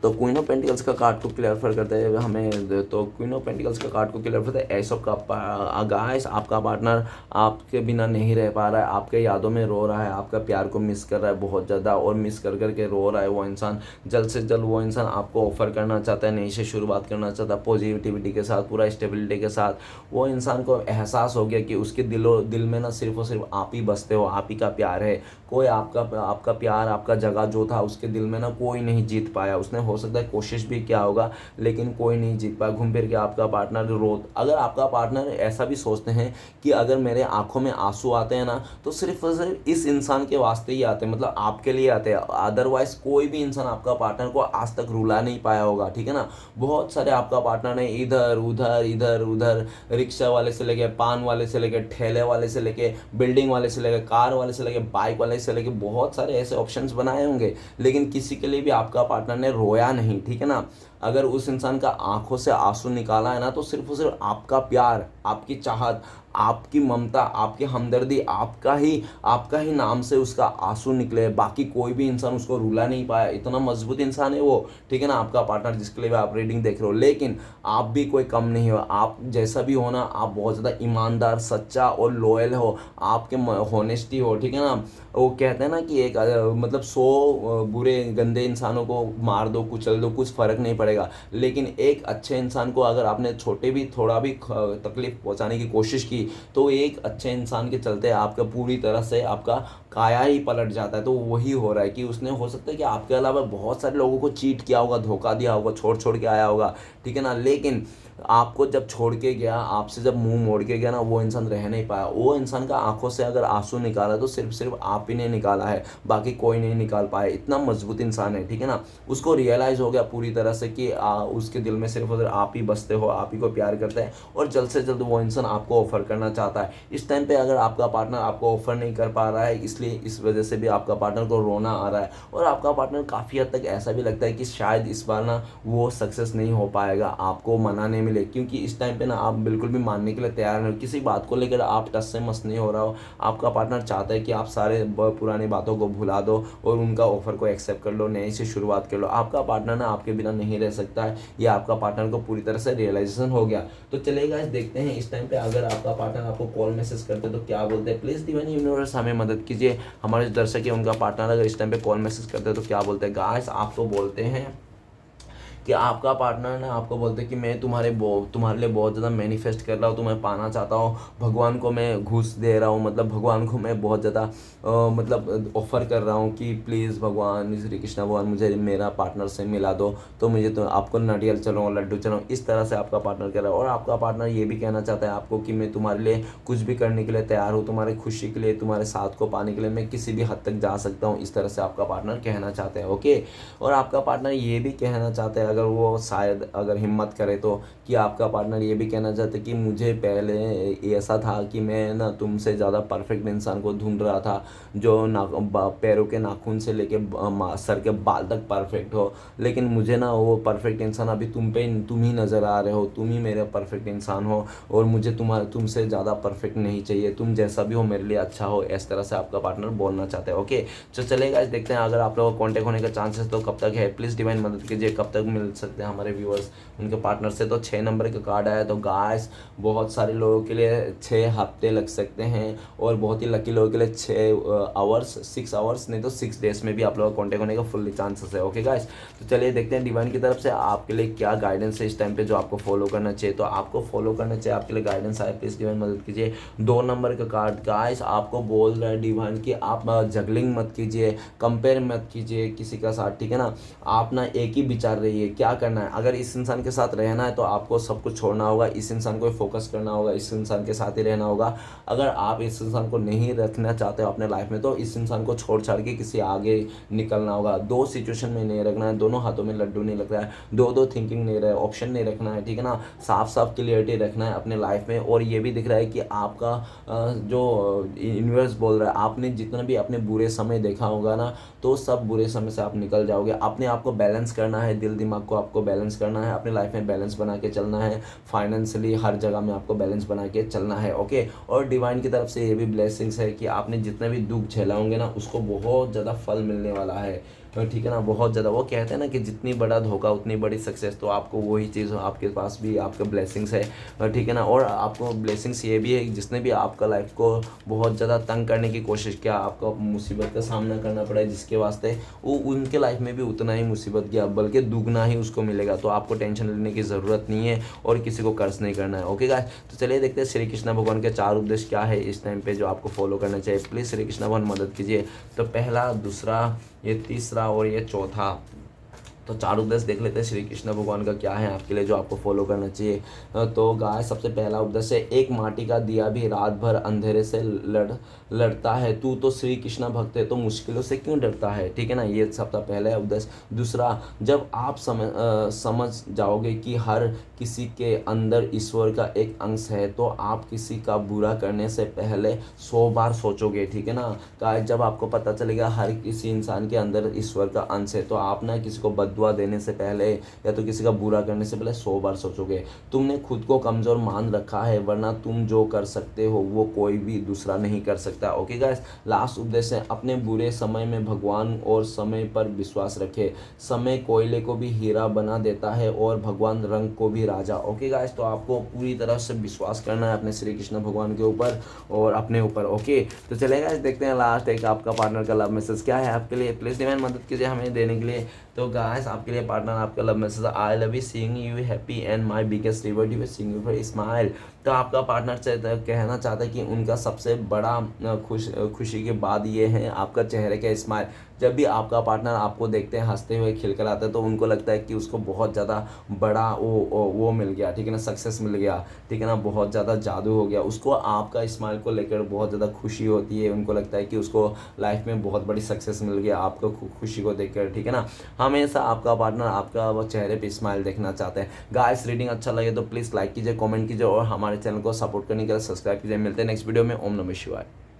तो क्वीन ऑफ पेंटिकल्स का कार्ड को क्लियर करते हैं हमें, तो क्वीन ऑफ पेंटिकल्स का कार्ड को क्लियर करते हैं एस ऑफ कप। गाइस, आपका पार्टनर आपके बिना नहीं रह पा रहा है, आपके यादों में रो रहा है, आपका प्यार को मिस कर रहा है बहुत ज़्यादा, और मिस कर करके रो रहा है वो इंसान। जल्द से जल्द वो इंसान आपको ऑफर करना चाहता है, नई से शुरुआत करना चाहता है, पॉजिटिविटी के साथ, पूरा स्टेबिलिटी के साथ। वो इंसान को एहसास हो गया कि उसके दिल में ना सिर्फ और सिर्फ आप ही बसते हो, आप ही का प्यार है, कोई आपका प्यार, आपका जगह जो था उसके दिल में ना कोई नहीं जीत पाया। उसने हो सकता है कोशिश भी किया होगा लेकिन कोई नहीं जीत पाया। घूम फिर के आपका पार्टनर अगर आपका पार्टनर ऐसा भी सोचते हैं कि अगर मेरे आंखों में आंसू आते हैं ना तो सिर्फ और सिर्फ इस इंसान के वास्ते ही आते हैं, मतलब आपके लिए आते हैं। अदरवाइज कोई भी इंसान आपका पार्टनर को आज तक रुला नहीं पाया होगा, ठीक है ना। बहुत सारे आपका पार्टनर ने इधर उधर इधर उधर, रिक्शा वाले से लेके, पान वाले से लेके, ठेले वाले से लेके, बिल्डिंग वाले से लेके, कार वाले से लेके, बाइक वाले से लेके, बहुत सारे ऐसे ऑप्शंस बनाए होंगे लेकिन किसी के लिए भी आपका पार्टनर ने रोया नहीं, ठीक है ना। अगर उस इंसान का आंखों से आंसू निकाला है ना तो सिर्फ और सिर्फ आपका प्यार, आपकी चाहत, आपकी ममता, आपकी हमदर्दी, आपका ही नाम से उसका आंसू निकले। बाकी कोई भी इंसान उसको रुला नहीं पाया, इतना मजबूत इंसान है वो, ठीक है ना, आपका पार्टनर जिसके लिए आप रीडिंग देख रहे हो। लेकिन आप भी कोई कम नहीं हो, आप जैसा भी हो ना, आप बहुत ज़्यादा ईमानदार, सच्चा और लॉयल हो, आपके हॉनेस्टी हो, ठीक है ना। वो कहते हैं ना कि एक मतलब 100 बुरे गंदे इंसानों को मार दो, कुचल दो, कुछ फ़र्क नहीं पड़ेगा, लेकिन एक अच्छे इंसान को अगर आपने छोटे भी थोड़ा भी तकलीफ पहुंचाने की कोशिश की तो एक अच्छे इंसान के चलते आपका पूरी तरह से आपका काया ही पलट जाता है। तो वही हो रहा है कि उसने, हो सकता है कि आपके अलावा बहुत सारे लोगों को चीट किया होगा, धोखा दिया होगा, छोड़ छोड़ के आया होगा, ठीक है ना, लेकिन आपको जब छोड़ के गया, आपसे जब मुंह मोड़ के गया ना, वो इंसान रह नहीं पाया। वो इंसान का आंखों से अगर आंसू निकाला तो सिर्फ सिर्फ आप ही ने निकाला है, बाकी कोई नहीं निकाल पाया। इतना मजबूत इंसान है, ठीक है ना। उसको रियलाइज़ हो गया पूरी तरह से कि उसके दिल में सिर्फ और सिर्फ आप ही बसते हो, आप ही को प्यार करते हैं और जल्द से जल्द वो इंसान आपको ऑफर करना चाहता है। इस टाइम पे अगर आपका पार्टनर आपको ऑफर नहीं कर पा रहा है, इसलिए इस वजह से भी आपका पार्टनर को रोना आ रहा है और आपका पार्टनर काफ़ी हद तक ऐसा भी लगता है कि शायद इस बार ना वो सक्सेस नहीं हो पाएगा, आपको मनाने मिले, क्योंकि इस टाइम पे ना आप बिल्कुल भी मानने के लिए तैयार नहीं हो। किसी बात को लेकर आप टस से मस नहीं हो रहा हो। आपका पार्टनर चाहता है कि आप सारे पुरानी बातों को भुला दो और उनका ऑफर को एक्सेप्ट कर लो, नई से शुरुआत कर लो। आपका पार्टनर ना आपके बिना नहीं रह सकता है, ये आपका पार्टनर को पूरी तरह से रियलाइजेशन हो गया। तो चलिए गाइस देखते हैं इस टाइम पे अगर आपका पार्टनर आपको कॉल मैसेज करते तो क्या बोलते हैं। प्लीज़ डिवाइन यूनिवर्स हमें मदद कीजिए। हमारे जो दर्शक है उनका पार्टनर अगर इस टाइम पे कॉल मैसेज करते हैं तो क्या बोलते हैं। गाइस आप तो बोलते हैं कि आपका पार्टनर ना आपको बोलते हैं कि मैं तुम्हारे लिए बहुत ज़्यादा मैनिफेस्ट कर रहा हूँ, तुम्हें पाना चाहता हूँ, भगवान को मैं घूस दे रहा हूँ, मतलब भगवान को मैं बहुत ज़्यादा मतलब ऑफ़र कर रहा हूँ कि प्लीज़ भगवान श्री कृष्ण भगवान मुझे मेरा पार्टनर से मिला दो, तो मुझे तो आपको नारियल चलाऊँ, लड्डू चलाऊँ, इस तरह से आपका पार्टनर कह रहा है। और आपका पार्टनर ये भी कहना चाहता है आपको कि मैं तुम्हारे लिए कुछ भी करने के लिए तैयार हूँ, तुम्हारी खुशी के लिए, तुम्हारे साथ को पाने के लिए मैं किसी भी हद तक जा सकता हूँ, इस तरह से आपका पार्टनर कहना चाहते हैं। ओके, और आपका पार्टनर ये भी कहना चाहता है, अगर वो शायद अगर हिम्मत करे तो, कि आपका पार्टनर ये भी कहना चाहता है कि मुझे पहले ऐसा था कि मैं ना तुमसे ज़्यादा परफेक्ट इंसान को ढूंढ रहा था, जो पैरों के नाखून से लेके सर के बाल तक परफेक्ट हो, लेकिन मुझे ना वो परफेक्ट इंसान अभी तुम ही नज़र आ रहे हो, तुम ही मेरे परफेक्ट इंसान हो और मुझे तुमसे ज़्यादा परफेक्ट नहीं चाहिए, तुम जैसा भी हो मेरे लिए अच्छा हो, इस तरह से आपका पार्टनर बोलना चाहता है। ओके, तो चलेगा देखते हैं अगर आप लोगों को कॉन्टेक्ट होने का चांसेस तो कब तक है। प्लीज़ डिवाइन मदद कीजिए, कब तक मिल सकते हैं हमारे व्यूअर्स उनके पार्टनर से। तो 6 नंबर का कार्ड आया, तो गाइस बहुत सारे लोगों के लिए 6 हफ्ते लग सकते हैं और बहुत ही लकी लोगों के लिए 6 आवर्स नहीं तो 6 डेज में भी आप लोगों का कॉन्टेक्ट होने का फुल्ली चांसेस है। ओके गाइस, तो चलिए देखते हैं डिवाइन की तरफ से आपके लिए क्या गाइडेंस है इस टाइम पे जो आपको फॉलो करना चाहिए। तो आपको फॉलो करना चाहिए, आपके लिए गाइडेंस आए, प्लीज़ डिवाइन मदद कीजिए। 2 नंबर का कार्ड गाइस आपको बोल रहा है डिवाइन कि आप जगलिंग मत कीजिए, कंपेयर मत कीजिए किसी का साथ, ठीक है ना। आप ना एक ही विचार रहिए क्या करना है। अगर इस इंसान के साथ रहना है तो आपको सब कुछ छोड़ना होगा, इस इंसान को फोकस करना होगा, इस इंसान के साथ ही रहना होगा। अगर आप इस इंसान को नहीं रखना चाहते हो अपने लाइफ में तो इस इंसान को छोड़ छाड़ के किसी आगे निकलना होगा। 2 सिचुएशन में नहीं रखना है, दोनों हाथों में लड्डू नहीं रखना है, दो थिंकिंग नहीं रहे, ऑप्शन नहीं रखना है, ठीक है ना। साफ साफ क्लियरिटी रखना है अपने लाइफ में। और ये भी दिख रहा है कि आपका जो यूनिवर्स बोल रहा है, आपने जितना भी अपने बुरे समय देखा होगा ना तो सब बुरे समय से आप निकल जाओगे। अपने आप को बैलेंस करना है, दिल दिमाग को आपको बैलेंस करना है, अपने लाइफ में बैलेंस बना के चलना है, फाइनेंशियली हर जगह में आपको बैलेंस बना के चलना है। ओके, और डिवाइन की तरफ से ये भी ब्लेसिंग्स है कि आपने जितने भी दुख झेला होंगे ना उसको बहुत ज़्यादा फल मिलने वाला है, ठीक है ना, बहुत ज़्यादा। वो कहते हैं ना कि जितनी बड़ा धोखा उतनी बड़ी सक्सेस, तो आपको वही चीज़ आपके पास भी आपका ब्लेसिंग्स है, ठीक है ना। और आपको ब्लेसिंग्स ये भी है कि जिसने भी आपका लाइफ को बहुत ज़्यादा तंग करने की कोशिश किया, आपको मुसीबत का सामना करना पड़ा है जिसके वास्ते, वो उनके लाइफ में भी उतना ही मुसीबत किया बल्कि दुगना ही उसको मिलेगा। तो आपको टेंशन लेने की ज़रूरत नहीं है और किसी को कर्ज नहीं करना है। ओके गाइस, तो चलिए देखते हैं श्री कृष्ण भगवान के 4 उपदेश क्या है इस टाइम पे जो आपको फॉलो करना चाहिए। प्लीज़ श्री कृष्ण भगवान मदद कीजिए। तो पहला, दूसरा, ये तीसरा और ये चौथा, तो चार उपदेश देख लेते हैं श्री कृष्ण भगवान का क्या है आपके लिए जो आपको फॉलो करना चाहिए। तो गाय सबसे पहला उपदेश है, एक माटी का दिया भी रात भर अंधेरे से लड़ता है, तू तो श्री कृष्ण भक्त है तो मुश्किलों से क्यों डरता है। ठीक है ना, ये सबसे पहला उपदेश। दूसरा, जब आप समझ जाओगे कि हर किसी के अंदर ईश्वर का एक अंश है तो आप किसी का बुरा करने से पहले 100 बार सोचोगे। ठीक है ना, गाइस जब आपको पता चलेगा हर किसी इंसान के अंदर ईश्वर का अंश है तो आप ना किसी को बददुआ देने से पहले या तो किसी का बुरा करने से पहले 100 बार सोचोगे। तुमने खुद को कमज़ोर मान रखा है, वरना तुम जो कर सकते हो वो कोई भी दूसरा नहीं कर सकता। ओके गाइस, लास्ट उपदेश है, अपने बुरे समय में भगवान और समय पर विश्वास रखे। समय कोयले को भी हीरा बना देता है और भगवान रंग को भी राजा। ओके गाइस, तो आपको पूरी तरह से विश्वास करना है अपने श्री कृष्ण भगवान के ऊपर और अपने ऊपर। ओके, तो चलेगा देखते हैं लास्ट एक आपका पार्टनर का लव मैसेज क्या है आपके लिए। प्लीज़ डिवाइन मदद कीजिए हमें देने के लिए। तो गाइस आपके लिए पार्टनर आपका love message, I love you seeing you happy and my biggest reward you seeing you for smile. तो आपका पार्टनर से कहना चाहता है कि उनका सबसे बड़ा खुशी की बात ये है आपका चेहरे का स्माइल। जब भी आपका पार्टनर आपको देखते हैं हंसते हुए खिलकर आते हैं तो उनको लगता है कि उसको बहुत ज़्यादा बड़ा वो मिल गया। ठीक है ना, सक्सेस मिल गया। ठीक है ना, बहुत ज़्यादा जादू हो गया। उसको आपका स्माइल को लेकर बहुत ज़्यादा खुशी होती है। उनको लगता है कि उसको लाइफ में बहुत बड़ी सक्सेस मिल गया आपको खुशी को देखकर। ठीक है ना, हमेशा आपका पार्टनर आपका वो चेहरे पे स्माइल देखना चाहते हैं। गाइस रीडिंग अच्छा लगे तो प्लीज़ लाइक कीजिए, कमेंट कीजिए और हमारे चैनल को सपोर्ट करने के लिए सब्सक्राइब कीजिए। मिलते हैं नेक्स्ट वीडियो में। ओम नमः शिवाय।